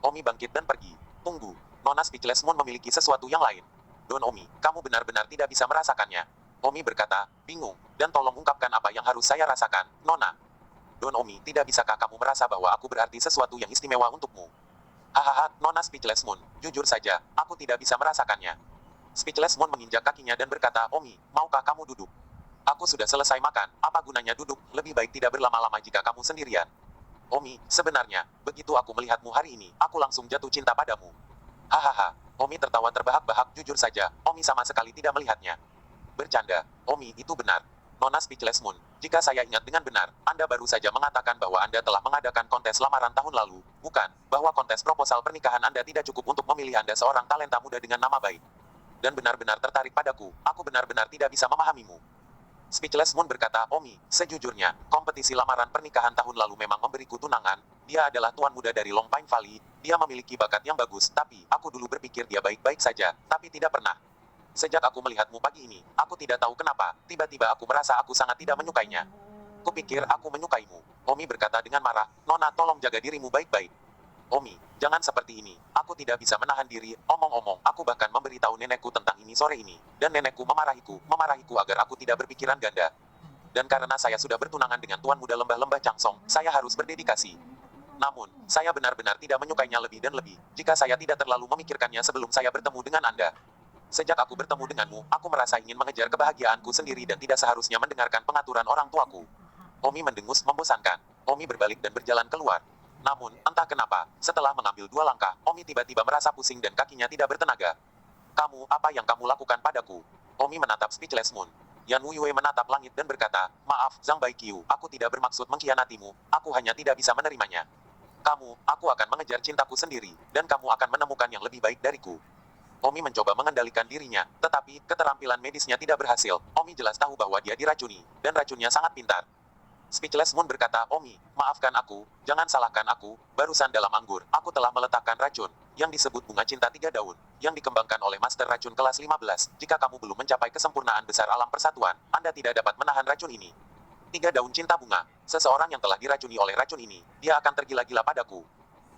Omi bangkit dan pergi. Tunggu, Nona Speechless Moon memiliki sesuatu yang lain. Don Omi, kamu benar-benar tidak bisa merasakannya. Omi berkata, bingung, dan tolong ungkapkan apa yang harus saya rasakan, Nona. Don Omi, tidak bisakah kamu merasa bahwa aku berarti sesuatu yang istimewa untukmu? Hahaha, Nona Speechless Moon, jujur saja, aku tidak bisa merasakannya. Speechless Moon menginjak kakinya dan berkata, Omi, maukah kamu duduk? Aku sudah selesai makan, apa gunanya duduk, lebih baik tidak berlama-lama jika kamu sendirian. Omi, sebenarnya, begitu aku melihatmu hari ini, aku langsung jatuh cinta padamu. Hahaha, Omi tertawa terbahak-bahak, jujur saja, Omi sama sekali tidak melihatnya. Bercanda, Omi, itu benar. Nona Speechless Moon, jika saya ingat dengan benar, Anda baru saja mengatakan bahwa Anda telah mengadakan kontes lamaran tahun lalu, bukan, bahwa kontes proposal pernikahan Anda tidak cukup untuk memilih Anda seorang talenta muda dengan nama baik. Dan benar-benar tertarik padaku, aku benar-benar tidak bisa memahamimu. Speechless Moon berkata, Omi, sejujurnya, kompetisi lamaran pernikahan tahun lalu memang memberiku tunangan, dia adalah tuan muda dari Long Pine Valley, dia memiliki bakat yang bagus, tapi, aku dulu berpikir dia baik-baik saja, tapi tidak pernah. Sejak aku melihatmu pagi ini, aku tidak tahu kenapa, tiba-tiba aku merasa aku sangat tidak menyukainya. Kupikir aku menyukaimu. Omi berkata dengan marah, Nona tolong jaga dirimu baik-baik. Omi, jangan seperti ini, aku tidak bisa menahan diri, omong-omong, aku bahkan memberitahu nenekku tentang ini sore ini, dan nenekku memarahiku agar aku tidak berpikiran ganda. Dan karena saya sudah bertunangan dengan tuan muda lembah-lembah Changsong, saya harus berdedikasi. Namun, saya benar-benar tidak menyukainya lebih dan lebih, jika saya tidak terlalu memikirkannya sebelum saya bertemu dengan Anda. Sejak aku bertemu denganmu, aku merasa ingin mengejar kebahagiaanku sendiri dan tidak seharusnya mendengarkan pengaturan orang tuaku. Omi mendengus membosankan. Omi berbalik dan berjalan keluar. Namun, entah kenapa, setelah mengambil 2 langkah, Omi tiba-tiba merasa pusing dan kakinya tidak bertenaga. Kamu, apa yang kamu lakukan padaku? Omi menatap Speechless Moon. Yan Wuyue menatap langit dan berkata, maaf, Zhang Baiqiu, aku tidak bermaksud mengkhianatimu, aku hanya tidak bisa menerimanya. Aku akan mengejar cintaku sendiri, dan kamu akan menemukan yang lebih baik dariku. Omi mencoba mengendalikan dirinya, tetapi keterampilan medisnya tidak berhasil. Omi jelas tahu bahwa dia diracuni, dan racunnya sangat pintar. Speechless Moon berkata, Omi, maafkan aku, jangan salahkan aku, barusan dalam anggur, aku telah meletakkan racun, yang disebut bunga cinta 3 daun, yang dikembangkan oleh Master Racun kelas 15. Jika kamu belum mencapai kesempurnaan besar alam persatuan, Anda tidak dapat menahan racun ini. 3 daun cinta bunga, seseorang yang telah diracuni oleh racun ini, dia akan tergila-gila padaku.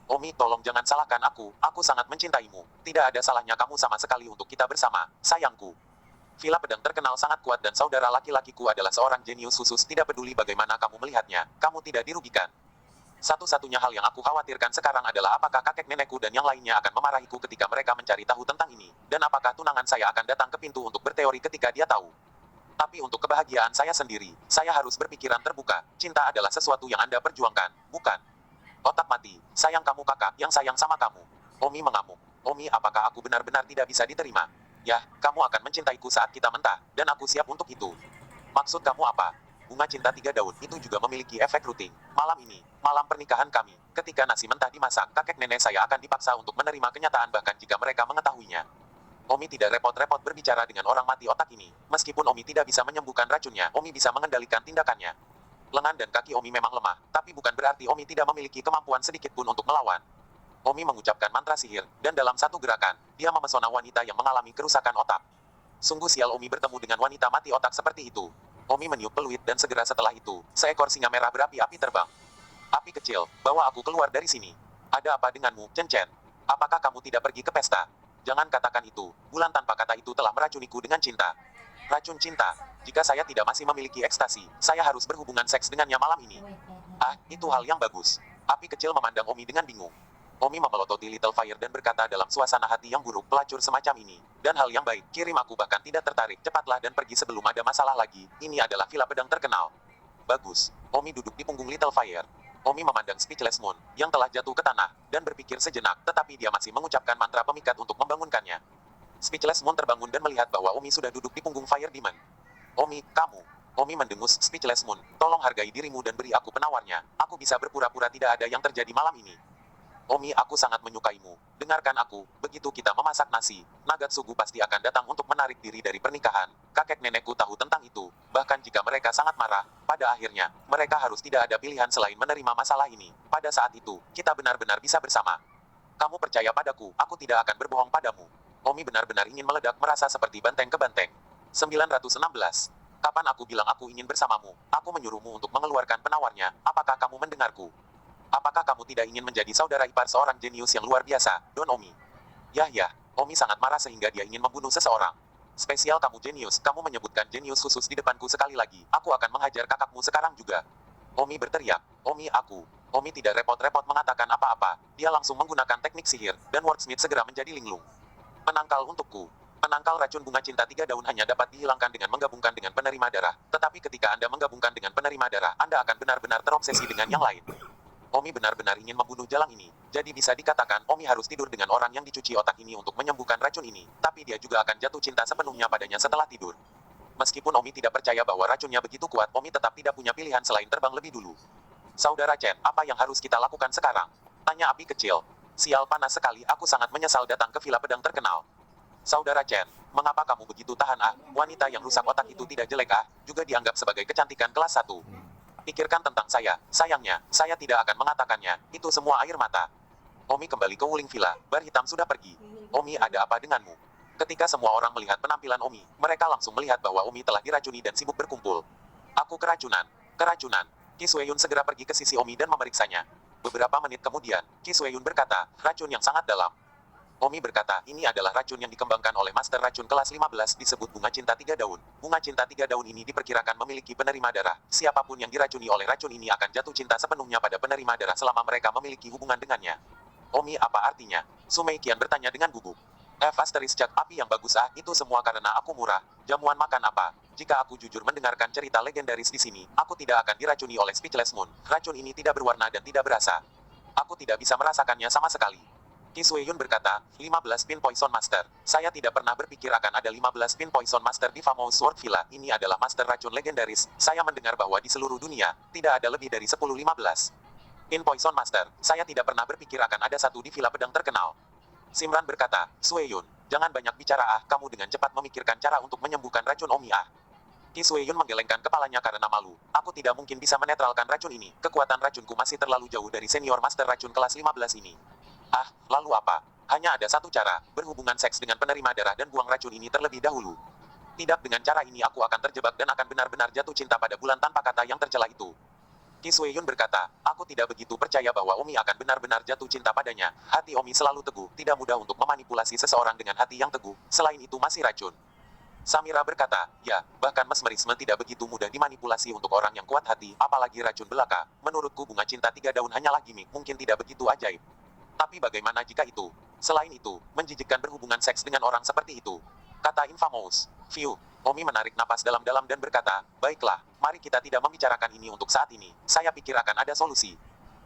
Omi, tolong jangan salahkan aku sangat mencintaimu. Tidak ada salahnya kamu sama sekali untuk kita bersama, sayangku. Villa Pedang terkenal sangat kuat dan saudara laki-lakiku adalah seorang jenius khusus, tidak peduli bagaimana kamu melihatnya, kamu tidak dirugikan. Satu-satunya hal yang aku khawatirkan sekarang adalah apakah kakek nenekku dan yang lainnya akan memarahiku ketika mereka mencari tahu tentang ini, dan apakah tunangan saya akan datang ke pintu untuk berteori ketika dia tahu. Tapi untuk kebahagiaan saya sendiri, saya harus berpikiran terbuka, cinta adalah sesuatu yang Anda perjuangkan, bukan? Otak mati, sayang kamu kakak, yang sayang sama kamu. Omi mengamuk. Omi, apakah aku benar-benar tidak bisa diterima? Yah, kamu akan mencintaiku saat kita mentah, dan aku siap untuk itu. Maksud kamu apa? Bunga cinta 3 daun itu juga memiliki efek rutin. Malam ini, malam pernikahan kami, ketika nasi mentah dimasak, kakek nenek saya akan dipaksa untuk menerima kenyataan bahkan jika mereka mengetahuinya. Omi tidak repot-repot berbicara dengan orang mati otak ini. Meskipun Omi tidak bisa menyembuhkan racunnya, Omi bisa mengendalikan tindakannya. Lengan dan kaki Omi memang lemah, tapi bukan berarti Omi tidak memiliki kemampuan sedikit pun untuk melawan. Omi mengucapkan mantra sihir, dan dalam satu gerakan, dia memesona wanita yang mengalami kerusakan otak. Sungguh sial Omi bertemu dengan wanita mati otak seperti itu. Omi meniup peluit dan segera setelah itu, seekor singa merah berapi-api terbang. Api kecil, bawa aku keluar dari sini. Ada apa denganmu, Chen Chen? Apakah kamu tidak pergi ke pesta? Jangan katakan itu, bulan tanpa kata itu telah meracuniku dengan cinta. Racun cinta. Jika saya tidak masih memiliki ekstasi, saya harus berhubungan seks dengannya malam ini. Ah, itu hal yang bagus. Api kecil memandang Omi dengan bingung. Omi memelototi Little Fire dan berkata dalam suasana hati yang buruk, pelacur semacam ini. Dan hal yang baik, kirim aku bahkan tidak tertarik, cepatlah dan pergi sebelum ada masalah lagi. Ini adalah Villa Pedang terkenal. Bagus. Omi duduk di punggung Little Fire. Omi memandang Speechless Moon, yang telah jatuh ke tanah, dan berpikir sejenak, tetapi dia masih mengucapkan mantra pemikat untuk membangunkannya. Speechless Moon terbangun dan melihat bahwa Omi sudah duduk di punggung Fire Demon. Omi, kamu. Omi mendengus Speechless Moon, tolong hargai dirimu dan beri aku penawarnya. Aku bisa berpura-pura tidak ada yang terjadi malam ini. Omi, aku sangat menyukaimu. Dengarkan aku, begitu kita memasak nasi, Nagatsugu pasti akan datang untuk menarik diri dari pernikahan. Kakek nenekku tahu tentang itu, bahkan jika mereka sangat marah, pada akhirnya, mereka harus tidak ada pilihan selain menerima masalah ini. Pada saat itu, kita benar-benar bisa bersama. Kamu percaya padaku, aku tidak akan berbohong padamu. Omi benar-benar ingin meledak merasa seperti banteng ke banteng. 916. Kapan aku bilang aku ingin bersamamu? Aku menyuruhmu untuk mengeluarkan penawarnya, apakah kamu mendengarku? Apakah kamu tidak ingin menjadi saudara ipar seorang jenius yang luar biasa, Don Omi? Yah, Omi sangat marah sehingga dia ingin membunuh seseorang. Spesial kamu jenius, kamu menyebutkan jenius khusus di depanku sekali lagi, aku akan menghajar kakakmu sekarang juga. Omi berteriak, Omi tidak repot-repot mengatakan apa-apa, dia langsung menggunakan teknik sihir, dan Wordsmith segera menjadi linglung. Penangkal untukku. Penangkal racun bunga cinta 3 daun hanya dapat dihilangkan dengan menggabungkan dengan penerima darah, tetapi ketika Anda menggabungkan dengan penerima darah, Anda akan benar-benar terobsesi dengan yang lain. Omi benar-benar ingin membunuh jalang ini, jadi bisa dikatakan Omi harus tidur dengan orang yang dicuci otak ini untuk menyembuhkan racun ini, tapi dia juga akan jatuh cinta sepenuhnya padanya setelah tidur. Meskipun Omi tidak percaya bahwa racunnya begitu kuat, Omi tetap tidak punya pilihan selain terbang lebih dulu. Saudara Chen, apa yang harus kita lakukan sekarang? Tanya api kecil. Sial, panas sekali, aku sangat menyesal datang ke villa pedang terkenal. Saudara Chen, mengapa kamu begitu tahan Wanita yang rusak otak itu tidak jelek juga dianggap sebagai kecantikan kelas 1. Pikirkan tentang saya, sayangnya, saya tidak akan mengatakannya, itu semua air mata. Omi kembali ke Wuling Villa, bar hitam sudah pergi. Omi, ada apa denganmu? Ketika semua orang melihat penampilan Omi, mereka langsung melihat bahwa Omi telah diracuni dan sibuk berkumpul. Aku keracunan. Qi Sueyun segera pergi ke sisi Omi dan memeriksanya. Beberapa menit kemudian, Qi Sueyun berkata, racun yang sangat dalam. Omi berkata, ini adalah racun yang dikembangkan oleh Master Racun kelas 15 disebut bunga cinta 3 daun. Bunga cinta 3 daun ini diperkirakan memiliki penerima darah. Siapapun yang diracuni oleh racun ini akan jatuh cinta sepenuhnya pada penerima darah selama mereka memiliki hubungan dengannya. Omi, apa artinya? Sumei Qian bertanya dengan gugup. Cak api yang bagus itu semua karena aku murah. Jamuan makan apa? Jika aku jujur mendengarkan cerita legendaris di sini, aku tidak akan diracuni oleh Speechless Moon. Racun ini tidak berwarna dan tidak berasa. Aku tidak bisa merasakannya sama sekali. Qi Sueyun berkata, 15 pin Poison Master. Saya tidak pernah berpikir akan ada 15 pin Poison Master di Famous Sword Villa. Ini adalah Master Racun legendaris. Saya mendengar bahwa di seluruh dunia, tidak ada lebih dari 10-15 pin Poison Master. Saya tidak pernah berpikir akan ada satu di Villa Pedang terkenal. Simran berkata, Sueyun, jangan banyak bicara kamu dengan cepat memikirkan cara untuk menyembuhkan racun Omi Qi Sueyun menggelengkan kepalanya karena malu. Aku tidak mungkin bisa menetralkan racun ini. Kekuatan racunku masih terlalu jauh dari senior Master Racun kelas 15 ini. Lalu apa? Hanya ada satu cara, berhubungan seks dengan penerima darah dan buang racun ini terlebih dahulu. Tidak, dengan cara ini aku akan terjebak dan akan benar-benar jatuh cinta pada bulan tanpa kata yang tercela itu. Qi Sueyun berkata, aku tidak begitu percaya bahwa Omi akan benar-benar jatuh cinta padanya. Hati Omi selalu teguh, tidak mudah untuk memanipulasi seseorang dengan hati yang teguh, selain itu masih racun. Samira berkata, ya, bahkan mesmerisme tidak begitu mudah dimanipulasi untuk orang yang kuat hati, apalagi racun belaka. Menurutku bunga cinta 3 daun hanyalah gimmick, mungkin tidak begitu ajaib. Tapi bagaimana jika itu? Selain itu, menjijikkan berhubungan seks dengan orang seperti itu. Kata Infamous. View. Omi menarik napas dalam-dalam dan berkata, baiklah, mari kita tidak membicarakan ini untuk saat ini. Saya pikir akan ada solusi.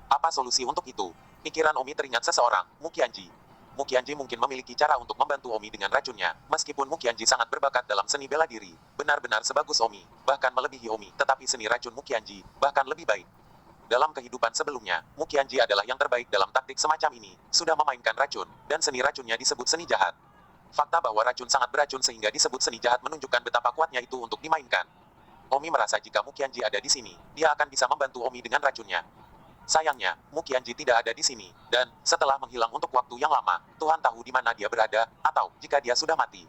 Apa solusi untuk itu? Pikiran Omi teringat seseorang, Muqianji. Muqianji mungkin memiliki cara untuk membantu Omi dengan racunnya, meskipun Muqianji sangat berbakat dalam seni bela diri. Benar-benar sebagus Omi, bahkan melebihi Omi, tetapi seni racun Muqianji, bahkan lebih baik. Dalam kehidupan sebelumnya, Muqianji adalah yang terbaik dalam taktik semacam ini, sudah memainkan racun, dan seni racunnya disebut seni jahat. Fakta bahwa racun sangat beracun sehingga disebut seni jahat menunjukkan betapa kuatnya itu untuk dimainkan. Omi merasa jika Muqianji ada di sini, dia akan bisa membantu Omi dengan racunnya. Sayangnya, Muqianji tidak ada di sini, dan setelah menghilang untuk waktu yang lama, Tuhan tahu di mana dia berada, atau jika dia sudah mati.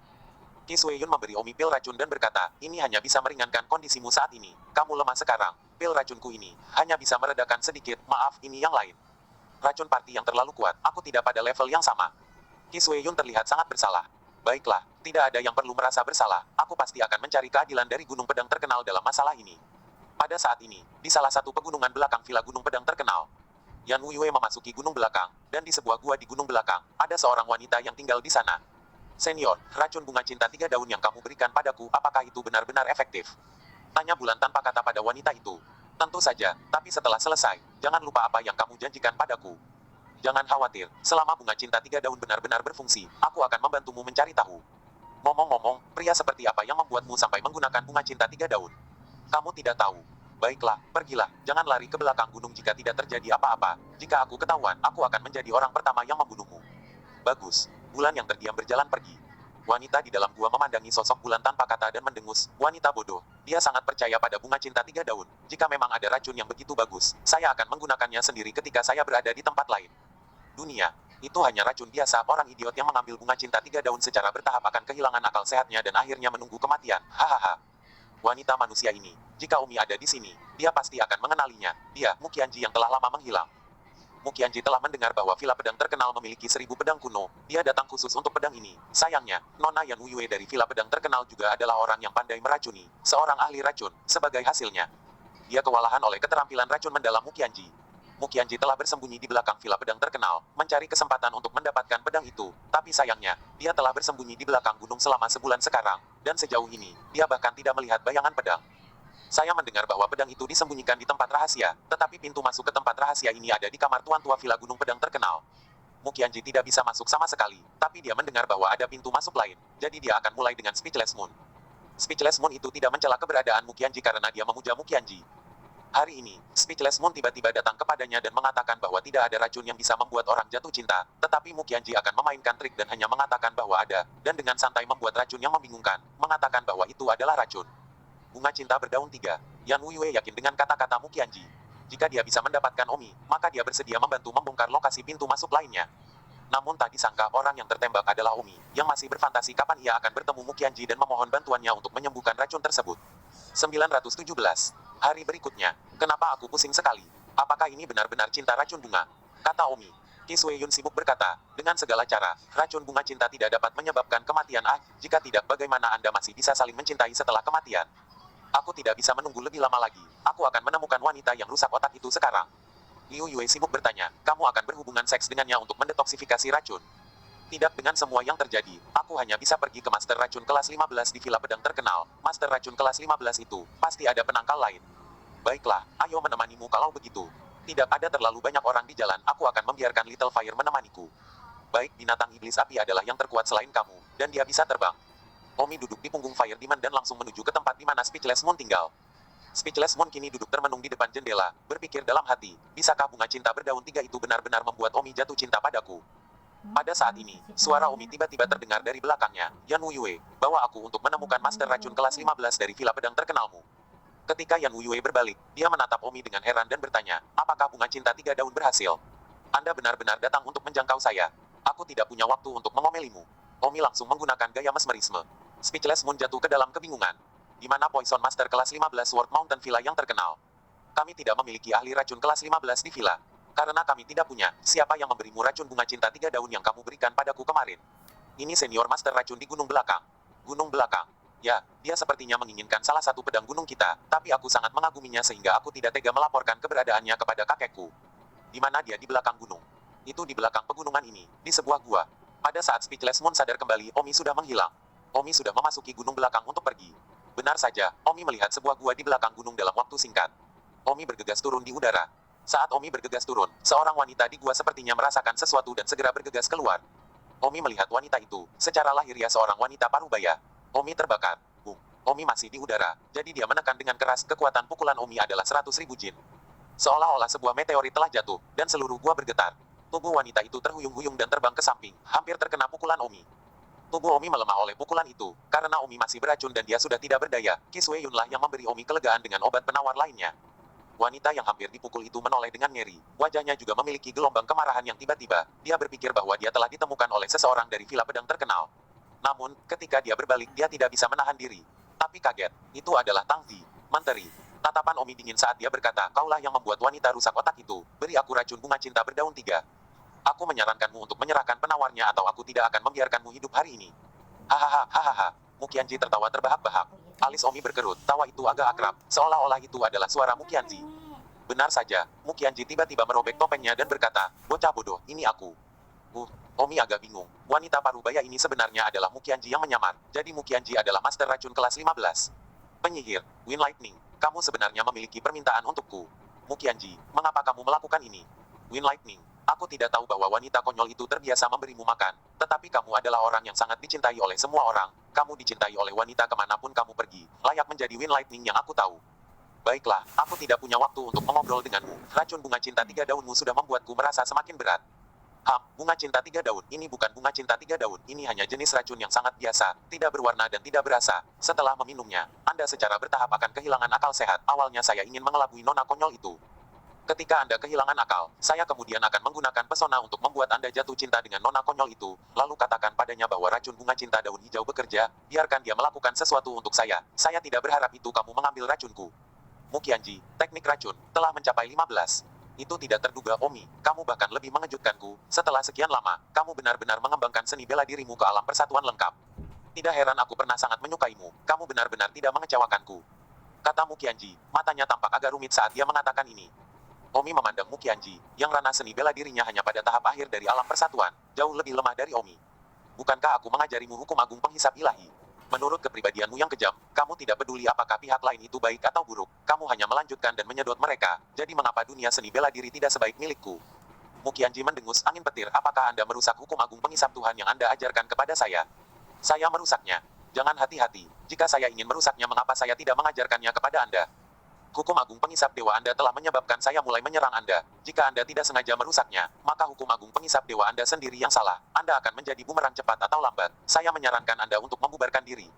Qi Sueyun memberi Omi pil racun dan berkata, ini hanya bisa meringankan kondisimu saat ini. Kamu lemah sekarang. Pil racunku ini hanya bisa meredakan sedikit. Maaf, ini yang lain. Racun party yang terlalu kuat. Aku tidak pada level yang sama. Qi Sueyun terlihat sangat bersalah. Baiklah, tidak ada yang perlu merasa bersalah. Aku pasti akan mencari keadilan dari Gunung Pedang terkenal dalam masalah ini. Pada saat ini, di salah satu pegunungan belakang Villa Gunung Pedang terkenal, Yan Wuyue memasuki gunung belakang, dan di sebuah gua di gunung belakang, ada seorang wanita yang tinggal di sana. Senior, racun bunga cinta 3 daun yang kamu berikan padaku, apakah itu benar-benar efektif? Tanya Bulan tanpa kata pada wanita itu. Tentu saja, tapi setelah selesai, jangan lupa apa yang kamu janjikan padaku. Jangan khawatir, selama bunga cinta 3 daun benar-benar berfungsi, aku akan membantumu mencari tahu. Ngomong-ngomong, pria seperti apa yang membuatmu sampai menggunakan bunga cinta 3 daun? Kamu tidak tahu. Baiklah, pergilah, jangan lari ke belakang gunung jika tidak terjadi apa-apa. Jika aku ketahuan, aku akan menjadi orang pertama yang membunuhmu. Bagus. Bulan yang terdiam berjalan pergi. Wanita di dalam gua memandangi sosok Bulan tanpa kata dan mendengus, wanita bodoh. Dia sangat percaya pada bunga cinta 3 daun. Jika memang ada racun yang begitu bagus, saya akan menggunakannya sendiri ketika saya berada di tempat lain. Dunia, itu hanya racun biasa. Orang idiot yang mengambil bunga cinta 3 daun secara bertahap akan kehilangan akal sehatnya dan akhirnya menunggu kematian. Hahaha. Wanita manusia ini, jika Omi ada di sini, dia pasti akan mengenalinya. Dia, Muqianji yang telah lama menghilang. Mukianji telah mendengar bahwa villa pedang terkenal memiliki 1000 pedang kuno. Dia datang khusus untuk pedang ini. Sayangnya, Nona Yan Wuyue dari villa pedang terkenal juga adalah orang yang pandai meracuni, seorang ahli racun. Sebagai hasilnya, dia kewalahan oleh keterampilan racun mendalam Mukianji. Mukianji telah bersembunyi di belakang villa pedang terkenal, mencari kesempatan untuk mendapatkan pedang itu. Tapi sayangnya, dia telah bersembunyi di belakang gunung selama sebulan sekarang, dan sejauh ini, dia bahkan tidak melihat bayangan pedang. Saya mendengar bahwa pedang itu disembunyikan di tempat rahasia, tetapi pintu masuk ke tempat rahasia ini ada di kamar tuan tua villa gunung pedang terkenal. Mukianji tidak bisa masuk sama sekali, tapi dia mendengar bahwa ada pintu masuk lain, jadi dia akan mulai dengan Speechless Moon. Speechless Moon itu tidak mencela keberadaan Mukianji karena dia memuja Mukianji. Hari ini, Speechless Moon tiba-tiba datang kepadanya dan mengatakan bahwa tidak ada racun yang bisa membuat orang jatuh cinta, tetapi Mukianji akan memainkan trik dan hanya mengatakan bahwa ada, dan dengan santai membuat racun yang membingungkan, mengatakan bahwa itu adalah racun. Bunga cinta berdaun 3. Yan Wuyue yakin dengan kata-kata Mukianji. Jika dia bisa mendapatkan Omi, maka dia bersedia membantu membongkar lokasi pintu masuk lainnya. Namun tak disangka orang yang tertembak adalah Omi, yang masih berfantasi kapan ia akan bertemu Mukianji dan memohon bantuannya untuk menyembuhkan racun tersebut. 917. Hari berikutnya. Kenapa aku pusing sekali? Apakah ini benar-benar cinta racun bunga? Kata Omi. Qi Sueyun sibuk berkata, dengan segala cara, racun bunga cinta tidak dapat menyebabkan kematian. Jika tidak bagaimana Anda masih bisa saling mencintai setelah kematian? Aku tidak bisa menunggu lebih lama lagi. Aku akan menemukan wanita yang rusak otak itu sekarang. Liu Yue sibuk bertanya, kamu akan berhubungan seks dengannya untuk mendetoksifikasi racun? Tidak dengan semua yang terjadi, aku hanya bisa pergi ke Master Racun kelas 15 di villa pedang terkenal. Master Racun kelas 15 itu, pasti ada penangkal lain. Baiklah, ayo menemanimu kalau begitu. Tidak ada terlalu banyak orang di jalan, aku akan membiarkan Little Fire menemaniku. Baik, binatang iblis api adalah yang terkuat selain kamu, dan dia bisa terbang. Omi duduk di punggung Fire Demon dan langsung menuju ke tempat di mana Speechless Moon tinggal. Speechless Moon kini duduk termenung di depan jendela, berpikir dalam hati, bisakah bunga cinta berdaun 3 itu benar-benar membuat Omi jatuh cinta padaku? Pada saat ini, suara Omi tiba-tiba terdengar dari belakangnya. Yan Wuyue, bawa aku untuk menemukan Master Racun kelas 15 dari villa pedang terkenalmu. Ketika Yan Wuyue berbalik, dia menatap Omi dengan heran dan bertanya, apakah bunga cinta 3 daun berhasil? Anda benar-benar datang untuk menjangkau saya. Aku tidak punya waktu untuk mengomelimu. Omi langsung menggunakan gaya mesmerisme. Speechless Moon jatuh ke dalam kebingungan. Di mana Poison Master kelas 15 Sword Mountain Villa yang terkenal? Kami tidak memiliki ahli racun kelas 15 di villa. Karena kami tidak punya, siapa yang memberimu racun bunga cinta 3 daun yang kamu berikan padaku kemarin? Ini senior master racun di gunung belakang. Gunung belakang. Ya, dia sepertinya menginginkan salah satu pedang gunung kita, tapi aku sangat mengaguminya sehingga aku tidak tega melaporkan keberadaannya kepada kakekku. Di mana dia di belakang gunung? Itu di belakang pegunungan ini, di sebuah gua. Pada saat Speechless Moon sadar kembali, Omi sudah menghilang. Omi sudah memasuki gunung belakang untuk pergi. Benar saja, Omi melihat sebuah gua di belakang gunung dalam waktu singkat. Omi bergegas turun di udara. Saat Omi bergegas turun, seorang wanita di gua sepertinya merasakan sesuatu dan segera bergegas keluar. Omi melihat wanita itu, secara lahiriah seorang wanita parubaya. Omi terbakar. Boom. Omi masih di udara, jadi dia menekan dengan keras. Kekuatan pukulan Omi adalah 100.000 jin. Seolah-olah sebuah meteorit telah jatuh, dan seluruh gua bergetar. Tubuh wanita itu terhuyung-huyung dan terbang ke samping, hampir terkena pukulan Omi. Tubuh Omi melemah oleh pukulan itu, karena Omi masih beracun dan dia sudah tidak berdaya. Qi Sueyun lah yang memberi Omi kelegaan dengan obat penawar lainnya. Wanita yang hampir dipukul itu menoleh dengan nyeri. Wajahnya juga memiliki gelombang kemarahan yang tiba-tiba. Dia berpikir bahwa dia telah ditemukan oleh seseorang dari villa pedang terkenal. Namun, ketika dia berbalik, dia tidak bisa menahan diri. Tapi kaget, itu adalah Tang Zi, menteri. Tatapan Omi dingin saat dia berkata, kaulah yang membuat wanita rusak otak itu. Beri aku racun bunga cinta berdaun 3. Aku menyarankanmu untuk menyerahkan penawarnya atau aku tidak akan membiarkanmu hidup hari ini. Hahaha. Mukianji tertawa terbahak-bahak. Alis Omi berkerut, tawa itu agak akrab, seolah-olah itu adalah suara Mukianji. Benar saja, Mukianji tiba-tiba merobek topengnya dan berkata, bocah bodoh, ini aku. Omi agak bingung. Wanita parubaya ini sebenarnya adalah Mukianji yang menyamar, jadi Mukianji adalah Master Racun kelas 15. Penyihir, Wind Lightning, kamu sebenarnya memiliki permintaan untukku. Mukianji, mengapa kamu melakukan ini? Wind Lightning, aku tidak tahu bahwa wanita konyol itu terbiasa memberimu makan, tetapi kamu adalah orang yang sangat dicintai oleh semua orang. Kamu dicintai oleh wanita kemanapun kamu pergi, layak menjadi Wind Lightning yang aku tahu. Baiklah, aku tidak punya waktu untuk mengobrol denganmu. Racun bunga cinta 3 daunmu sudah membuatku merasa semakin berat. Bunga cinta 3 daun, ini bukan bunga cinta 3 daun, ini hanya jenis racun yang sangat biasa, tidak berwarna dan tidak berasa. Setelah meminumnya, Anda secara bertahap akan kehilangan akal sehat. Awalnya saya ingin mengelabui nona konyol itu. Ketika Anda kehilangan akal, saya kemudian akan menggunakan pesona untuk membuat Anda jatuh cinta dengan nona konyol itu, lalu katakan padanya bahwa racun bunga cinta daun hijau bekerja, biarkan dia melakukan sesuatu untuk saya tidak berharap itu kamu mengambil racunku. Mukianji, teknik racun, telah mencapai 15. Itu tidak terduga, Omi. Kamu bahkan lebih mengejutkanku. Setelah sekian lama, kamu benar-benar mengembangkan seni bela dirimu ke alam persatuan lengkap. Tidak heran aku pernah sangat menyukaimu. Kamu benar-benar tidak mengecewakanku. Kata Mukianji, matanya tampak agak rumit saat dia mengatakan ini. Omi memandang Mukianji, yang ranah seni bela dirinya hanya pada tahap akhir dari alam persatuan, jauh lebih lemah dari Omi. Bukankah aku mengajarimu hukum agung penghisap ilahi? Menurut kepribadianmu yang kejam, kamu tidak peduli apakah pihak lain itu baik atau buruk. Kamu hanya melanjutkan dan menyedot mereka. Jadi mengapa dunia seni bela diri tidak sebaik milikku? Mukianji mendengus angin petir. Apakah Anda merusak hukum agung penghisap Tuhan yang Anda ajarkan kepada saya? Saya merusaknya. Jangan hati-hati. Jika saya ingin merusaknya, mengapa saya tidak mengajarkannya kepada Anda? Hukum agung pengisap dewa Anda telah menyebabkan saya mulai menyerang Anda. Jika Anda tidak sengaja merusaknya, maka hukum agung pengisap dewa Anda sendiri yang salah. Anda akan menjadi bumerang cepat atau lambat. Saya menyarankan Anda untuk membubarkan diri.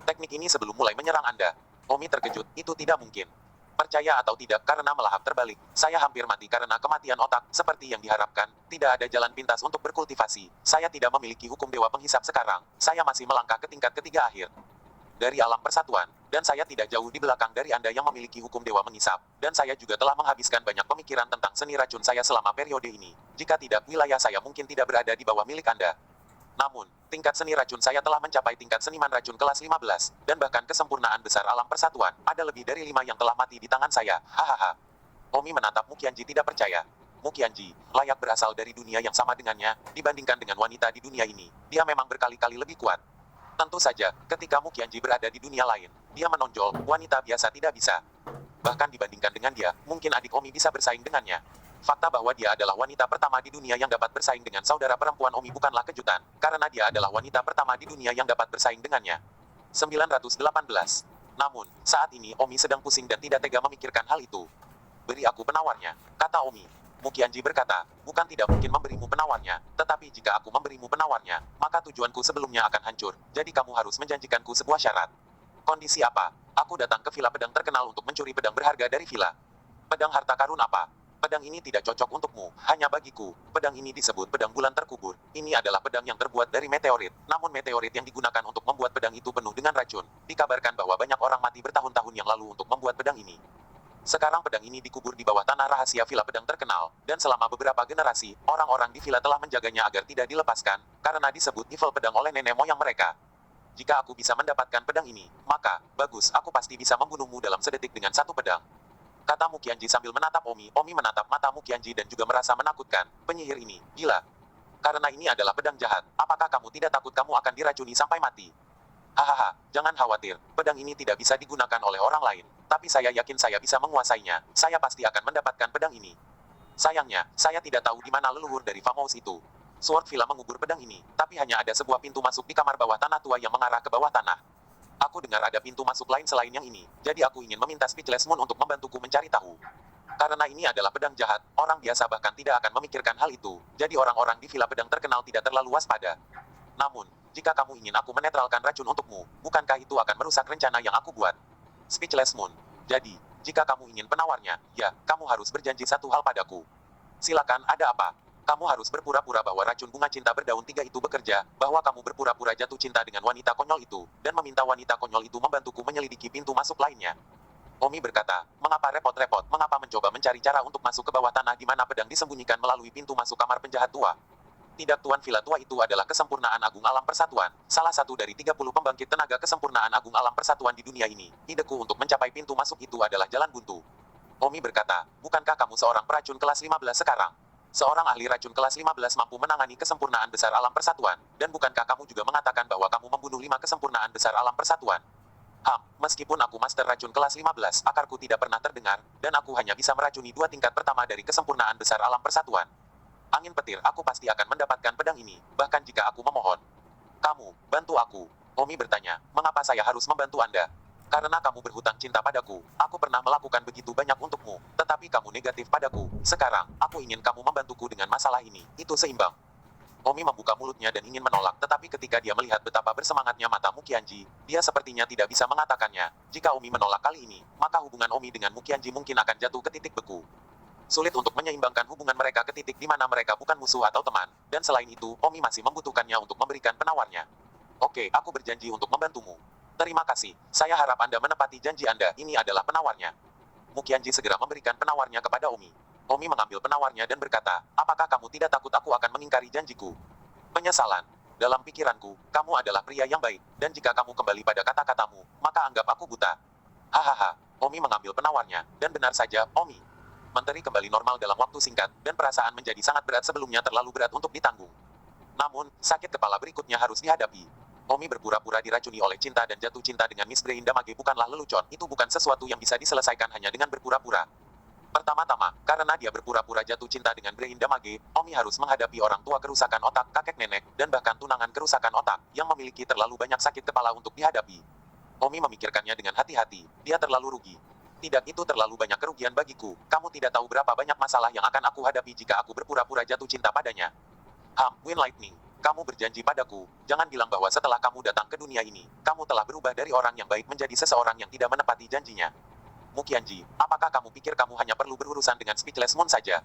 Teknik ini sebelum mulai menyerang Anda. Omi terkejut, itu tidak mungkin. Percaya atau tidak, karena melahap terbalik. Saya hampir mati karena kematian otak, seperti yang diharapkan. Tidak ada jalan pintas untuk berkultivasi. Saya tidak memiliki hukum dewa penghisap sekarang. Saya masih melangkah ke tingkat ketiga akhir dari alam persatuan, dan saya tidak jauh di belakang dari Anda yang memiliki hukum dewa mengisap, dan saya juga telah menghabiskan banyak pemikiran tentang seni racun saya selama periode ini. Jika tidak, wilayah saya mungkin tidak berada di bawah milik Anda. Namun, tingkat seni racun saya telah mencapai tingkat seniman racun kelas 15, dan bahkan kesempurnaan besar alam persatuan, ada lebih dari 5 yang telah mati di tangan saya, hahaha. Omi menatap Mukianji tidak percaya. Mukianji, layak berasal dari dunia yang sama dengannya, dibandingkan dengan wanita di dunia ini, dia memang berkali-kali lebih kuat. Tentu saja, ketika Mukianji berada di dunia lain, dia menonjol, wanita biasa tidak bisa. Bahkan dibandingkan dengan dia, mungkin adik Omi bisa bersaing dengannya. Fakta bahwa dia adalah wanita pertama di dunia yang dapat bersaing dengan saudara perempuan Omi bukanlah kejutan, karena dia adalah wanita pertama di dunia yang dapat bersaing dengannya. 918. Namun, saat ini Omi sedang pusing dan tidak tega memikirkan hal itu. Beri aku penawarnya, kata Omi. Mukianji berkata, bukan tidak mungkin memberimu penawarnya, tetapi jika aku memberimu penawarnya, maka tujuanku sebelumnya akan hancur, jadi kamu harus menjanjikanku sebuah syarat. Kondisi apa? Aku datang ke villa pedang terkenal untuk mencuri pedang berharga dari villa. Pedang harta karun apa? Pedang ini tidak cocok untukmu, hanya bagiku. Pedang ini disebut pedang bulan terkubur. Ini adalah pedang yang terbuat dari meteorit, namun meteorit yang digunakan untuk membuat pedang itu penuh dengan racun. Dikabarkan bahwa banyak orang mati bertahun-tahun yang lalu untuk membuat pedang ini. Sekarang pedang ini dikubur di bawah tanah rahasia villa pedang terkenal, dan selama beberapa generasi, orang-orang di villa telah menjaganya agar tidak dilepaskan, karena disebut evil pedang oleh nenek moyang mereka. Jika aku bisa mendapatkan pedang ini, maka, bagus, aku pasti bisa membunuhmu dalam sedetik dengan satu pedang. Kata Mukianji sambil menatap Omi. Omi menatap mata Mukianji dan juga merasa menakutkan. Penyihir ini, gila. Karena ini adalah pedang jahat, apakah kamu tidak takut kamu akan diracuni sampai mati? Hahaha, jangan khawatir, pedang ini tidak bisa digunakan oleh orang lain. Tapi saya yakin saya bisa menguasainya, saya pasti akan mendapatkan pedang ini. Sayangnya, saya tidak tahu di mana leluhur dari Famous itu. Sword Villa mengubur pedang ini, tapi hanya ada sebuah pintu masuk di kamar bawah tanah tua yang mengarah ke bawah tanah. Aku dengar ada pintu masuk lain selain yang ini, jadi aku ingin meminta Speechless Moon untuk membantuku mencari tahu. Karena ini adalah pedang jahat, orang biasa bahkan tidak akan memikirkan hal itu, jadi orang-orang di villa pedang terkenal tidak terlalu waspada. Namun, jika kamu ingin aku menetralkan racun untukmu, bukankah itu akan merusak rencana yang aku buat? Speechless Moon. Jadi, jika kamu ingin penawarnya, ya, kamu harus berjanji satu hal padaku. Silakan, ada apa? Kamu harus berpura-pura bahwa racun bunga cinta berdaun 3 itu bekerja, bahwa kamu berpura-pura jatuh cinta dengan wanita konyol itu, dan meminta wanita konyol itu membantuku menyelidiki pintu masuk lainnya. Omi berkata, mengapa repot-repot, mengapa mencoba mencari cara untuk masuk ke bawah tanah di mana pedang disembunyikan melalui pintu masuk kamar penjahat tua? Tidak, Tuan Villa tua itu adalah kesempurnaan agung alam persatuan, salah satu dari 30 pembangkit tenaga kesempurnaan agung alam persatuan di dunia ini. Ideku untuk mencapai pintu masuk itu adalah jalan buntu. Omi berkata, bukankah kamu seorang peracun kelas 15 sekarang? Seorang ahli racun kelas 15 mampu menangani kesempurnaan besar alam persatuan, dan bukankah kamu juga mengatakan bahwa kamu membunuh 5 kesempurnaan besar alam persatuan? Meskipun aku master racun kelas 15, akarku tidak pernah terdengar, dan aku hanya bisa meracuni 2 tingkat pertama dari kesempurnaan besar alam persatuan. Angin petir, aku pasti akan mendapatkan pedang ini, bahkan jika aku memohon. Kamu, bantu aku. Omi bertanya, mengapa saya harus membantu Anda? Karena kamu berhutang cinta padaku, aku pernah melakukan begitu banyak untukmu, tetapi kamu negatif padaku. Sekarang, aku ingin kamu membantuku dengan masalah ini, itu seimbang. Omi membuka mulutnya dan ingin menolak, tetapi ketika dia melihat betapa bersemangatnya mata Mukianji, dia sepertinya tidak bisa mengatakannya. Jika Omi menolak kali ini, maka hubungan Omi dengan Mukianji mungkin akan jatuh ke titik beku. Sulit untuk menyeimbangkan hubungan mereka ke titik di mana mereka bukan musuh atau teman, dan selain itu, Omi masih membutuhkannya untuk memberikan penawarnya. Oke, aku berjanji untuk membantumu. Terima kasih, saya harap Anda menepati janji Anda, ini adalah penawarnya. Mukianji segera memberikan penawarnya kepada Omi. Omi mengambil penawarnya dan berkata, apakah kamu tidak takut aku akan mengingkari janjiku? Penyesalan. Dalam pikiranku, kamu adalah pria yang baik, dan jika kamu kembali pada kata-katamu, maka anggap aku buta. Hahaha. Omi mengambil penawarnya, dan benar saja, Omi. Menteri kembali normal dalam waktu singkat, dan perasaan menjadi sangat berat sebelumnya terlalu berat untuk ditanggung. Namun, sakit kepala berikutnya harus dihadapi. Omi berpura-pura diracuni oleh cinta dan jatuh cinta dengan Miss Brain Damage bukanlah lelucon, itu bukan sesuatu yang bisa diselesaikan hanya dengan berpura-pura. Pertama-tama, karena dia berpura-pura jatuh cinta dengan Brain Damage, Omi harus menghadapi orang tua kerusakan otak, kakek nenek, dan bahkan tunangan kerusakan otak, yang memiliki terlalu banyak sakit kepala untuk dihadapi. Omi memikirkannya dengan hati-hati, dia terlalu rugi. Tidak, itu terlalu banyak kerugian bagiku, kamu tidak tahu berapa banyak masalah yang akan aku hadapi jika aku berpura-pura jatuh cinta padanya. Wind Lightning, kamu berjanji padaku, jangan bilang bahwa setelah kamu datang ke dunia ini, kamu telah berubah dari orang yang baik menjadi seseorang yang tidak menepati janjinya. Mukianji, apakah kamu pikir kamu hanya perlu berurusan dengan Speechless Moon saja?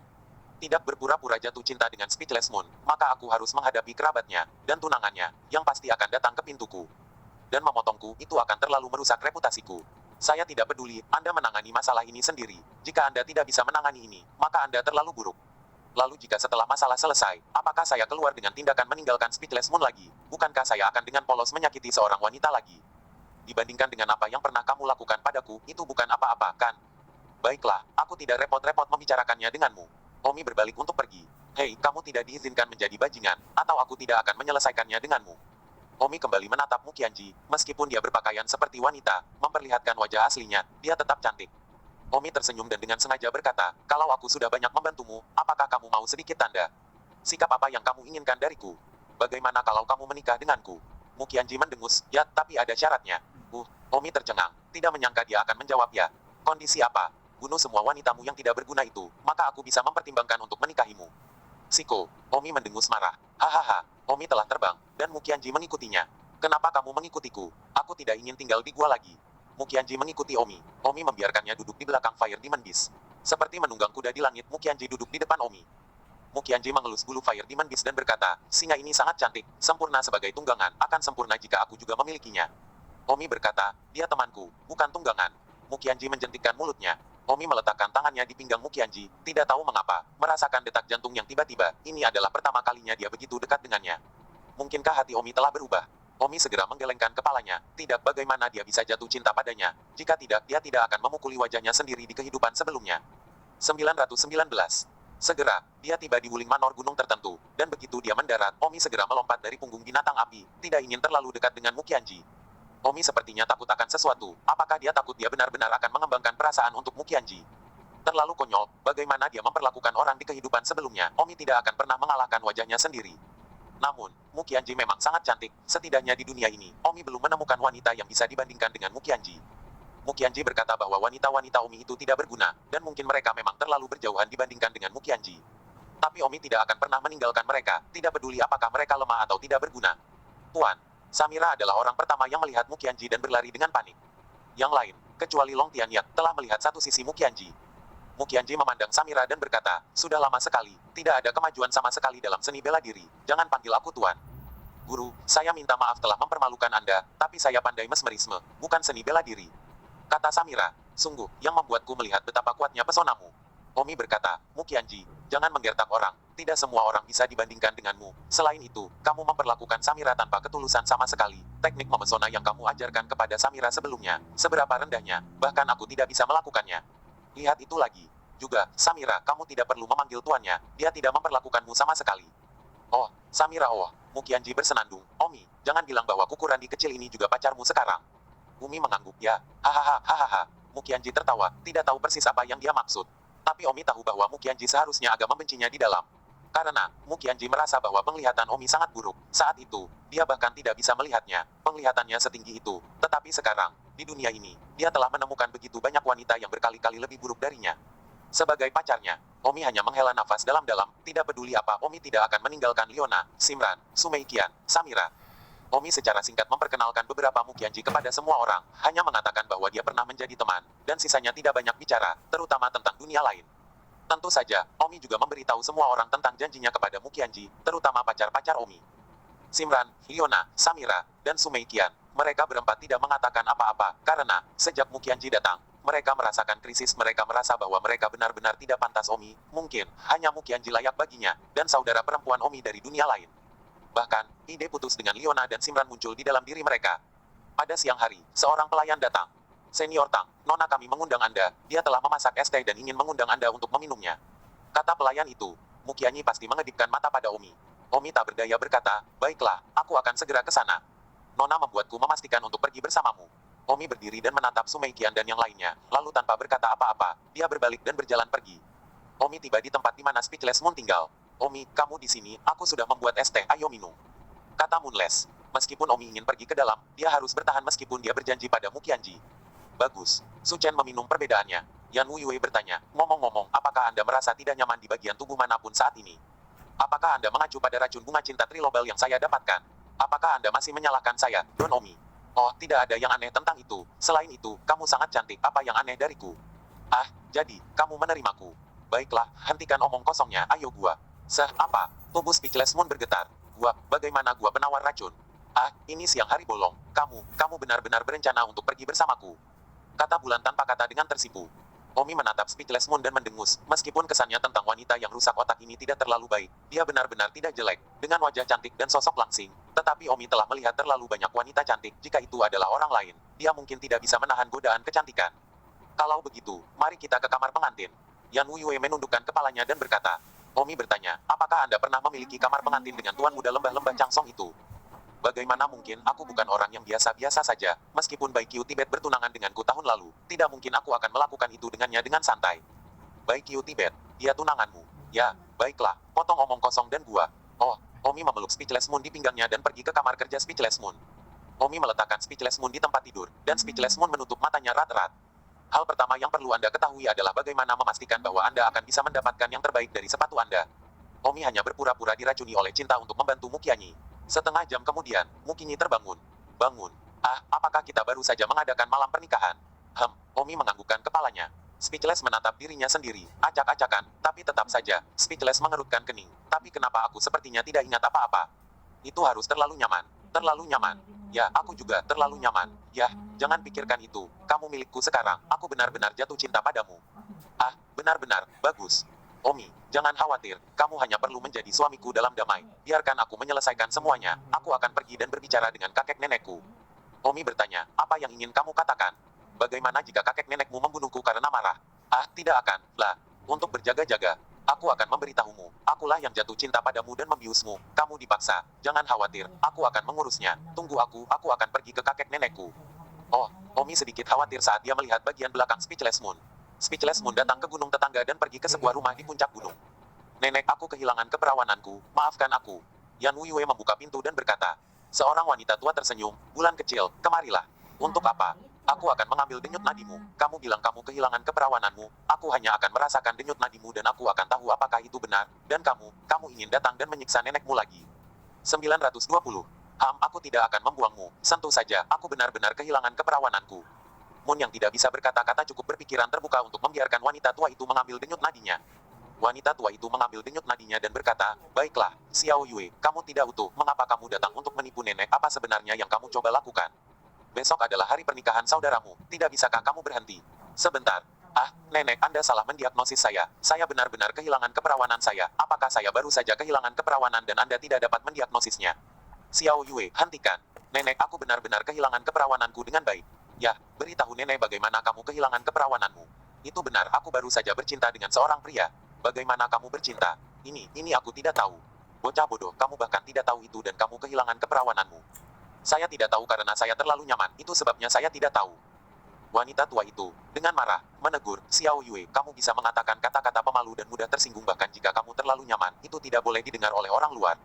Tidak berpura-pura jatuh cinta dengan Speechless Moon, maka aku harus menghadapi kerabatnya, dan tunangannya, yang pasti akan datang ke pintuku. Dan memotongku, itu akan terlalu merusak reputasiku. Saya tidak peduli, Anda menangani masalah ini sendiri. Jika Anda tidak bisa menangani ini, maka Anda terlalu buruk. Lalu jika setelah masalah selesai, apakah saya keluar dengan tindakan meninggalkan Speechless Moon lagi? Bukankah saya akan dengan polos menyakiti seorang wanita lagi? Dibandingkan dengan apa yang pernah kamu lakukan padaku, itu bukan apa-apa, kan? Baiklah, aku tidak repot-repot membicarakannya denganmu. Omi berbalik untuk pergi. Hei, kamu tidak diizinkan menjadi bajingan, atau aku tidak akan menyelesaikannya denganmu. Omi kembali menatap Mukianji, meskipun dia berpakaian seperti wanita, memperlihatkan wajah aslinya, dia tetap cantik. Omi tersenyum dan dengan sengaja berkata, kalau aku sudah banyak membantumu, apakah kamu mau sedikit tanda? Sikap apa yang kamu inginkan dariku? Bagaimana kalau kamu menikah denganku? Mukianji mendengus, ya, tapi ada syaratnya. Omi tercengang, tidak menyangka dia akan menjawab ya. Kondisi apa? Bunuh semua wanitamu yang tidak berguna itu, maka aku bisa mempertimbangkan untuk menikahimu. Siko, Omi mendengus marah. Hahaha, Omi telah terbang, dan Mukianji mengikutinya. Kenapa kamu mengikutiku? Aku tidak ingin tinggal di gua lagi. Mukianji mengikuti Omi. Omi membiarkannya duduk di belakang Fire Demon Beast. Seperti menunggang kuda di langit, Mukianji duduk di depan Omi. Mukianji mengelus bulu Fire Demon Beast dan berkata, singa ini sangat cantik, sempurna sebagai tunggangan, akan sempurna jika aku juga memilikinya. Omi berkata, dia temanku, bukan tunggangan. Mukianji menjentikkan mulutnya. Omi meletakkan tangannya di pinggang Mukianji, tidak tahu mengapa, merasakan detak jantung yang tiba-tiba, ini adalah pertama kalinya dia begitu dekat dengannya. Mungkinkah hati Omi telah berubah? Omi segera menggelengkan kepalanya, tidak bagaimana dia bisa jatuh cinta padanya, jika tidak, dia tidak akan memukuli wajahnya sendiri di kehidupan sebelumnya. 919. Segera, dia tiba di Wuling Manor gunung tertentu, dan begitu dia mendarat, Omi segera melompat dari punggung binatang api, tidak ingin terlalu dekat dengan Mukianji. Omi sepertinya takut akan sesuatu, apakah dia takut dia benar-benar akan mengembangkan perasaan untuk Mukianji? Terlalu konyol, bagaimana dia memperlakukan orang di kehidupan sebelumnya, Omi tidak akan pernah mengalahkan wajahnya sendiri. Namun, Mukianji memang sangat cantik, setidaknya di dunia ini, Omi belum menemukan wanita yang bisa dibandingkan dengan Mukianji. Mukianji berkata bahwa wanita-wanita Omi itu tidak berguna, dan mungkin mereka memang terlalu berjauhan dibandingkan dengan Mukianji. Tapi Omi tidak akan pernah meninggalkan mereka, tidak peduli apakah mereka lemah atau tidak berguna. Tuan, Samira adalah orang pertama yang melihat Mukianji dan berlari dengan panik. Yang lain, kecuali Long Tianyak, telah melihat satu sisi Mukianji. Mukianji memandang Samira dan berkata, sudah lama sekali, tidak ada kemajuan sama sekali dalam seni bela diri, jangan panggil aku Tuan. Guru, saya minta maaf telah mempermalukan Anda, tapi saya pandai mesmerisme, bukan seni bela diri. Kata Samira, sungguh, yang membuatku melihat betapa kuatnya pesonamu. Omi berkata, Mukianji, jangan menggertak orang, tidak semua orang bisa dibandingkan denganmu. Selain itu, kamu memperlakukan Samira tanpa ketulusan sama sekali. Teknik memesona yang kamu ajarkan kepada Samira sebelumnya, seberapa rendahnya, bahkan aku tidak bisa melakukannya. Lihat itu lagi. Juga, Samira, kamu tidak perlu memanggil tuannya, dia tidak memperlakukanmu sama sekali. Oh, Samira Mukianji bersenandung, Omi, jangan bilang bahwa kuku Randi kecil ini juga pacarmu sekarang. Umi mengangguk, ya, hahaha. Mukianji tertawa, tidak tahu persis apa yang dia maksud. Tapi Omi tahu bahwa Mukianji seharusnya agak membencinya di dalam. Karena, Mukianji merasa bahwa penglihatan Omi sangat buruk. Saat itu, dia bahkan tidak bisa melihatnya. Penglihatannya setinggi itu. Tetapi sekarang, di dunia ini, dia telah menemukan begitu banyak wanita yang berkali-kali lebih buruk darinya. Sebagai pacarnya, Omi hanya menghela nafas dalam-dalam, tidak peduli apa Omi tidak akan meninggalkan Leona, Simran, Sumeikian, Samira. Omi secara singkat memperkenalkan beberapa Mukianji kepada semua orang, hanya mengatakan bahwa dia pernah menjadi teman, dan sisanya tidak banyak bicara, terutama tentang dunia lain. Tentu saja, Omi juga memberitahu semua orang tentang janjinya kepada Mukianji, terutama pacar-pacar Omi. Simran, Leona, Samira, dan Sumeikian, mereka berempat tidak mengatakan apa-apa, karena, sejak Mukianji datang, Mereka merasakan krisis, mereka merasa bahwa mereka benar-benar tidak pantas Omi, mungkin, hanya Mukianji layak baginya, dan saudara perempuan Omi dari dunia lain. Bahkan, ide putus dengan Liona dan Simran muncul di dalam diri mereka. Pada siang hari, seorang pelayan datang. Senior Tang, Nona kami mengundang Anda, dia telah memasak es teh dan ingin mengundang Anda untuk meminumnya. Kata pelayan itu. Mukianyi pasti mengedipkan mata pada Omi. Omi tak berdaya berkata, baiklah, aku akan segera ke sana. Nona membuatku memastikan untuk pergi bersamamu. Omi berdiri dan menatap Sumeikian dan yang lainnya, lalu tanpa berkata apa-apa, dia berbalik dan berjalan pergi. Omi tiba di tempat di mana Speechless Moon tinggal. Omi, kamu di sini, aku sudah membuat es teh, ayo minum. Kata Moonless. Meskipun Omi ingin pergi ke dalam, dia harus bertahan meskipun dia berjanji pada Mukianji. Bagus. Su Chen meminum perbedaannya. Yan Wuyue bertanya, ngomong-ngomong, apakah Anda merasa tidak nyaman di bagian tubuh manapun saat ini? Apakah Anda mengacu pada racun bunga cinta trilobal yang saya dapatkan? Apakah Anda masih menyalahkan saya, Don Omi? Oh, tidak ada yang aneh tentang itu. Selain itu, kamu sangat cantik. Apa yang aneh dariku? Ah, jadi, kamu menerimaku. Baiklah, hentikan omong kosongnya, ayo gua. Apa? Tubuh Speechless Moon bergetar. Gua, bagaimana gua penawar racun? Ah, ini siang hari bolong. Kamu benar-benar berencana untuk pergi bersamaku. Kata Bulan tanpa kata dengan tersipu. Omi menatap Speechless Moon dan mendengus, meskipun kesannya tentang wanita yang rusak otak ini tidak terlalu baik, dia benar-benar tidak jelek, dengan wajah cantik dan sosok langsing, tetapi Omi telah melihat terlalu banyak wanita cantik, jika itu adalah orang lain, dia mungkin tidak bisa menahan godaan kecantikan. Kalau begitu, mari kita ke kamar pengantin. Yan Wuyue menundukkan kepalanya dan berkata. Omi bertanya, apakah Anda pernah memiliki kamar pengantin dengan tuan muda lembah-lembah Changsong itu? Bagaimana mungkin, aku bukan orang yang biasa-biasa saja, meskipun Baikyu Tibet bertunangan denganku tahun lalu, tidak mungkin aku akan melakukan itu dengannya dengan santai. Baikyu Tibet, dia tunanganmu. Ya, baiklah, potong omong kosong dan gua. Oh, Omi memeluk Speechless Moon di pinggangnya dan pergi ke kamar kerja Speechless Moon. Omi meletakkan Speechless Moon di tempat tidur, dan Speechless Moon menutup matanya erat-erat. Hal pertama yang perlu Anda ketahui adalah bagaimana memastikan bahwa Anda akan bisa mendapatkan yang terbaik dari sepatu Anda. Omi hanya berpura-pura diracuni oleh cinta untuk membantu Mukianyi. Setengah jam kemudian, Mukianyi terbangun. Bangun. Ah, apakah kita baru saja mengadakan malam pernikahan? Omi menganggukkan kepalanya. Speechless menatap dirinya sendiri, acak-acakan, tapi tetap saja, Speechless mengerutkan kening. Tapi kenapa aku sepertinya tidak ingat apa-apa? Itu harus terlalu nyaman. Terlalu nyaman. Ya, aku juga terlalu nyaman. Ya, jangan pikirkan itu. Kamu milikku sekarang. Aku benar-benar jatuh cinta padamu. Ah, benar-benar, bagus. Omi, jangan khawatir, kamu hanya perlu menjadi suamiku dalam damai. Biarkan aku menyelesaikan semuanya, aku akan pergi dan berbicara dengan kakek nenekku. Omi bertanya, apa yang ingin kamu katakan? Bagaimana jika kakek nenekmu membunuhku karena marah? Ah, tidak akan, lah. Untuk berjaga-jaga, aku akan memberitahumu, akulah yang jatuh cinta padamu dan membiusmu, kamu dipaksa. Jangan khawatir, aku akan mengurusnya. Tunggu aku akan pergi ke kakek nenekku. Oh, Omi sedikit khawatir saat dia melihat bagian belakang Speechless Moon. Speechless Moon datang ke gunung tetangga dan pergi ke sebuah rumah di puncak gunung. Nenek, aku kehilangan keperawananku, maafkan aku. Yan Wuyue membuka pintu dan berkata. Seorang wanita tua tersenyum, bulan kecil, kemarilah. Untuk apa? Aku akan mengambil denyut nadimu. Kamu bilang kamu kehilangan keperawananmu, aku hanya akan merasakan denyut nadimu dan aku akan tahu apakah itu benar. Dan kamu ingin datang dan menyiksa nenekmu lagi. 920. Aku tidak akan membuangmu, sentuh saja, aku benar-benar kehilangan keperawananku. Moon yang tidak bisa berkata-kata cukup berpikiran terbuka untuk membiarkan wanita tua itu mengambil denyut nadinya. Wanita tua itu mengambil denyut nadinya dan berkata, baiklah, Xiao Yue, kamu tidak utuh, mengapa kamu datang untuk menipu nenek, apa sebenarnya yang kamu coba lakukan? Besok adalah hari pernikahan saudaramu, tidak bisakah kamu berhenti? Sebentar. Ah, nenek, Anda salah mendiagnosis saya benar-benar kehilangan keperawanan saya, apakah saya baru saja kehilangan keperawanan dan Anda tidak dapat mendiagnosisnya? Xiao Yue, hentikan. Nenek, aku benar-benar kehilangan keperawananku dengan baik. Ya, beritahu nenek bagaimana kamu kehilangan keperawananmu. Itu benar, aku baru saja bercinta dengan seorang pria. Bagaimana kamu bercinta? Ini aku tidak tahu. Bocah bodoh, kamu bahkan tidak tahu itu dan kamu kehilangan keperawananmu. Saya tidak tahu karena saya terlalu nyaman, itu sebabnya saya tidak tahu. Wanita tua itu, dengan marah, menegur, Xiao Yue, kamu bisa mengatakan kata-kata pemalu dan mudah tersinggung bahkan jika kamu terlalu nyaman, itu tidak boleh didengar oleh orang luar.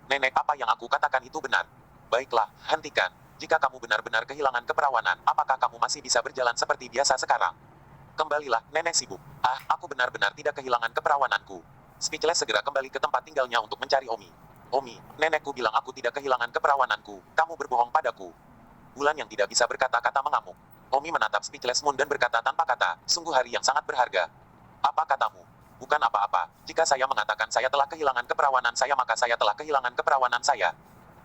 Nenek, apa yang aku katakan itu benar. Baiklah, hentikan. Jika kamu benar-benar kehilangan keperawanan, apakah kamu masih bisa berjalan seperti biasa sekarang? Kembalilah, nenek sibuk. Ah, aku benar-benar tidak kehilangan keperawananku. Speechless segera kembali ke tempat tinggalnya untuk mencari Omi. Omi, nenekku bilang aku tidak kehilangan keperawananku, kamu berbohong padaku. Bulan yang tidak bisa berkata-kata mengamuk. Omi menatap Speechless Moon dan berkata tanpa kata, sungguh hari yang sangat berharga. Apa katamu? Bukan apa-apa, jika saya mengatakan saya telah kehilangan keperawanan saya maka saya telah kehilangan keperawanan saya.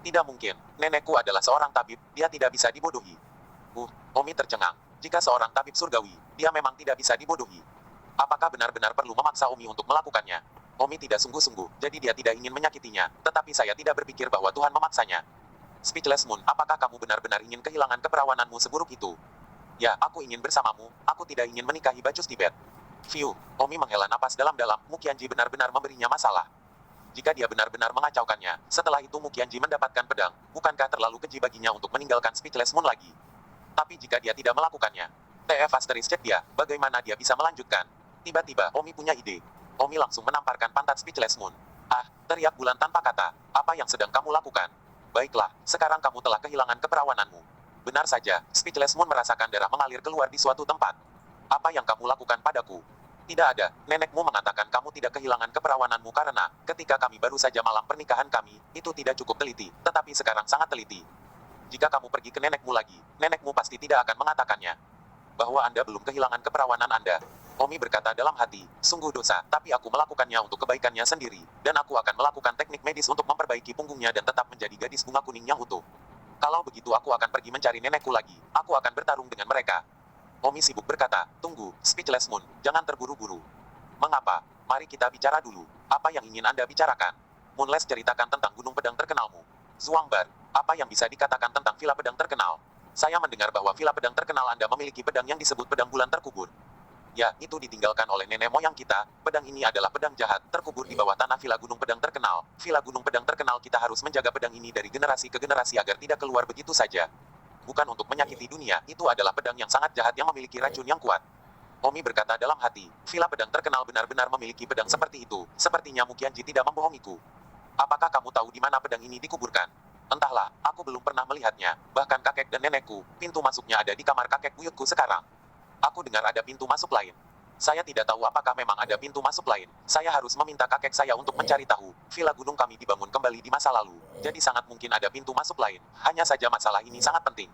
Tidak mungkin, nenekku adalah seorang tabib, dia tidak bisa dibodohi. Omi tercengang. Jika seorang tabib surgawi, dia memang tidak bisa dibodohi. Apakah benar-benar perlu memaksa Omi untuk melakukannya? Omi tidak sungguh-sungguh, jadi dia tidak ingin menyakitinya, tetapi saya tidak berpikir bahwa Tuhan memaksanya. Speechless Moon, apakah kamu benar-benar ingin kehilangan keperawananmu seburuk itu? Ya, aku ingin bersamamu, aku tidak ingin menikahi Bacchus Tibet. Fiu, Omi menghela napas dalam-dalam, Mukianji benar-benar memberinya masalah. Jika dia benar-benar mengacaukannya, setelah itu Mukianji mendapatkan pedang, bukankah terlalu keji baginya untuk meninggalkan Speechless Moon lagi? Tapi jika dia tidak melakukannya, TF Asteris cek dia, bagaimana dia bisa melanjutkan? Tiba-tiba, Omi punya ide. Omi langsung menamparkan pantat Speechless Moon. Ah, teriak bulan tanpa kata, apa yang sedang kamu lakukan? Baiklah, sekarang kamu telah kehilangan keperawananmu. Benar saja, Speechless Moon merasakan darah mengalir keluar di suatu tempat. Apa yang kamu lakukan padaku? Tidak ada, nenekmu mengatakan kamu tidak kehilangan keperawananmu karena, ketika kami baru saja malam pernikahan kami, itu tidak cukup teliti, tetapi sekarang sangat teliti. Jika kamu pergi ke nenekmu lagi, nenekmu pasti tidak akan mengatakannya. Bahwa Anda belum kehilangan keperawanan Anda. Omi berkata dalam hati, sungguh dosa, tapi aku melakukannya untuk kebaikannya sendiri, dan aku akan melakukan teknik medis untuk memperbaiki punggungnya dan tetap menjadi gadis bunga kuning yang utuh. Kalau begitu aku akan pergi mencari nenekku lagi, aku akan bertarung dengan mereka. Omi sibuk berkata, tunggu, Speechless Moon, jangan terburu-buru. Mengapa? Mari kita bicara dulu. Apa yang ingin Anda bicarakan? Moonless ceritakan tentang gunung pedang terkenalmu. Zuangbar, apa yang bisa dikatakan tentang villa pedang terkenal? Saya mendengar bahwa villa pedang terkenal Anda memiliki pedang yang disebut pedang bulan terkubur. Ya, itu ditinggalkan oleh nenek moyang kita. Pedang ini adalah pedang jahat, terkubur di bawah tanah villa gunung pedang terkenal. Villa gunung pedang terkenal kita harus menjaga pedang ini dari generasi ke generasi agar tidak keluar begitu saja. Bukan untuk menyakiti dunia, itu adalah pedang yang sangat jahat yang memiliki racun yang kuat. Omi berkata dalam hati, villa pedang terkenal benar-benar memiliki pedang seperti itu. Sepertinya Mukianji tidak membohongiku. Apakah kamu tahu di mana pedang ini dikuburkan? Entahlah, aku belum pernah melihatnya. Bahkan kakek dan nenekku, pintu masuknya ada di kamar kakek buyutku sekarang. Aku dengar ada pintu masuk lain. Saya tidak tahu apakah memang ada pintu masuk lain. Saya harus meminta kakek saya untuk mencari tahu. Villa gunung kami dibangun kembali di masa lalu. Jadi sangat mungkin ada pintu masuk lain. Hanya saja masalah ini sangat penting.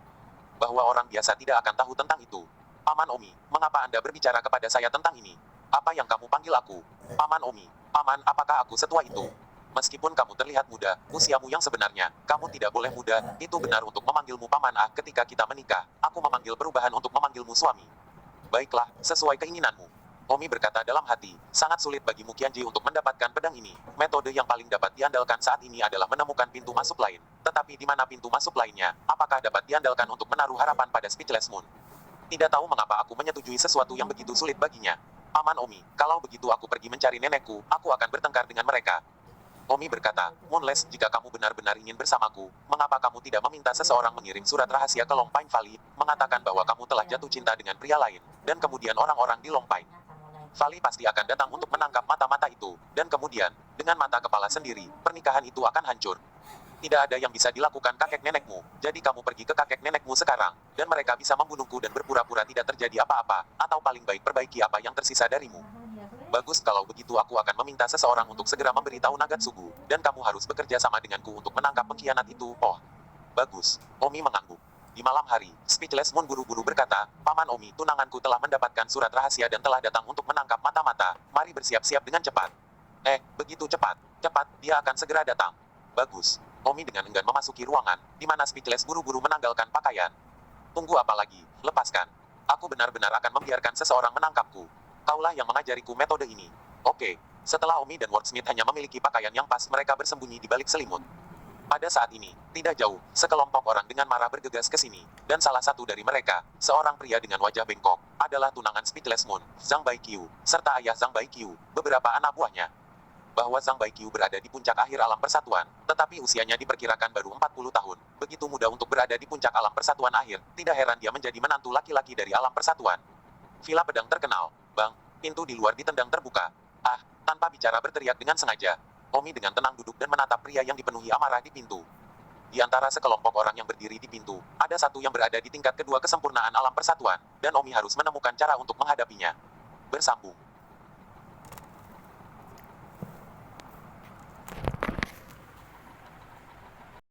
Bahwa orang biasa tidak akan tahu tentang itu. Paman Omi, mengapa Anda berbicara kepada saya tentang ini? Apa yang kamu panggil aku? Paman Omi, Paman, apakah aku setua itu? Meskipun kamu terlihat muda, usiamu yang sebenarnya, kamu tidak boleh muda. Itu benar untuk memanggilmu Paman Ah ketika kita menikah. Aku memanggil perubahan untuk memanggilmu suami. Baiklah, sesuai keinginanmu. Omi berkata dalam hati, sangat sulit bagi Mukianji untuk mendapatkan pedang ini. Metode yang paling dapat diandalkan saat ini adalah menemukan pintu masuk lain. Tetapi di mana pintu masuk lainnya, apakah dapat diandalkan untuk menaruh harapan pada Speechless Moon? Tidak tahu mengapa aku menyetujui sesuatu yang begitu sulit baginya. Paman Omi, kalau begitu aku pergi mencari nenekku, aku akan bertengkar dengan mereka. Omi berkata, Moonless, jika kamu benar-benar ingin bersamaku, mengapa kamu tidak meminta seseorang mengirim surat rahasia ke Long Pine Valley, mengatakan bahwa kamu telah jatuh cinta dengan pria lain, dan kemudian orang-orang di Long Pine Valley pasti akan datang untuk menangkap mata-mata itu, dan kemudian, dengan mata kepala sendiri, pernikahan itu akan hancur. Tidak ada yang bisa dilakukan kakek nenekmu, jadi kamu pergi ke kakek nenekmu sekarang, dan mereka bisa membunuhku dan berpura-pura tidak terjadi apa-apa, atau paling baik perbaiki apa yang tersisa darimu. Bagus, kalau begitu aku akan meminta seseorang untuk segera memberitahu Nagatsugu, dan kamu harus bekerja sama denganku untuk menangkap pengkhianat itu. Oh, bagus. Omi mengangguk. Di malam hari, Speechless Moon buru-buru berkata, Paman Omi, tunanganku telah mendapatkan surat rahasia dan telah datang untuk menangkap mata-mata. Mari bersiap-siap dengan cepat. Begitu cepat. Cepat, dia akan segera datang. Bagus. Omi dengan enggan memasuki ruangan, di mana Speechless buru-buru menanggalkan pakaian. Tunggu apa lagi? Lepaskan. Aku benar-benar akan membiarkan seseorang menangkapku. Kaulah yang mengajariku metode ini. Oke. Setelah Omi dan Wordsmith hanya memiliki pakaian yang pas, mereka bersembunyi di balik selimut. Pada saat ini, tidak jauh, sekelompok orang dengan marah bergegas ke sini, dan salah satu dari mereka, seorang pria dengan wajah bengkok, adalah tunangan Speechless Moon, Zhang Baiqiu, serta ayah Zhang Baiqiu, beberapa anak buahnya. Bahwa Zhang Baiqiu berada di puncak akhir alam persatuan, tetapi usianya diperkirakan baru 40 tahun, begitu muda untuk berada di puncak alam persatuan akhir, tidak heran dia menjadi menantu laki-laki dari alam persatuan. Villa pedang terkenal. Bang, pintu di luar ditendang terbuka. Ah, tanpa bicara berteriak dengan sengaja. Omi dengan tenang duduk dan menatap pria yang dipenuhi amarah di pintu. Di antara sekelompok orang yang berdiri di pintu, ada satu yang berada di tingkat kedua kesempurnaan alam persatuan, dan Omi harus menemukan cara untuk menghadapinya. Bersambung.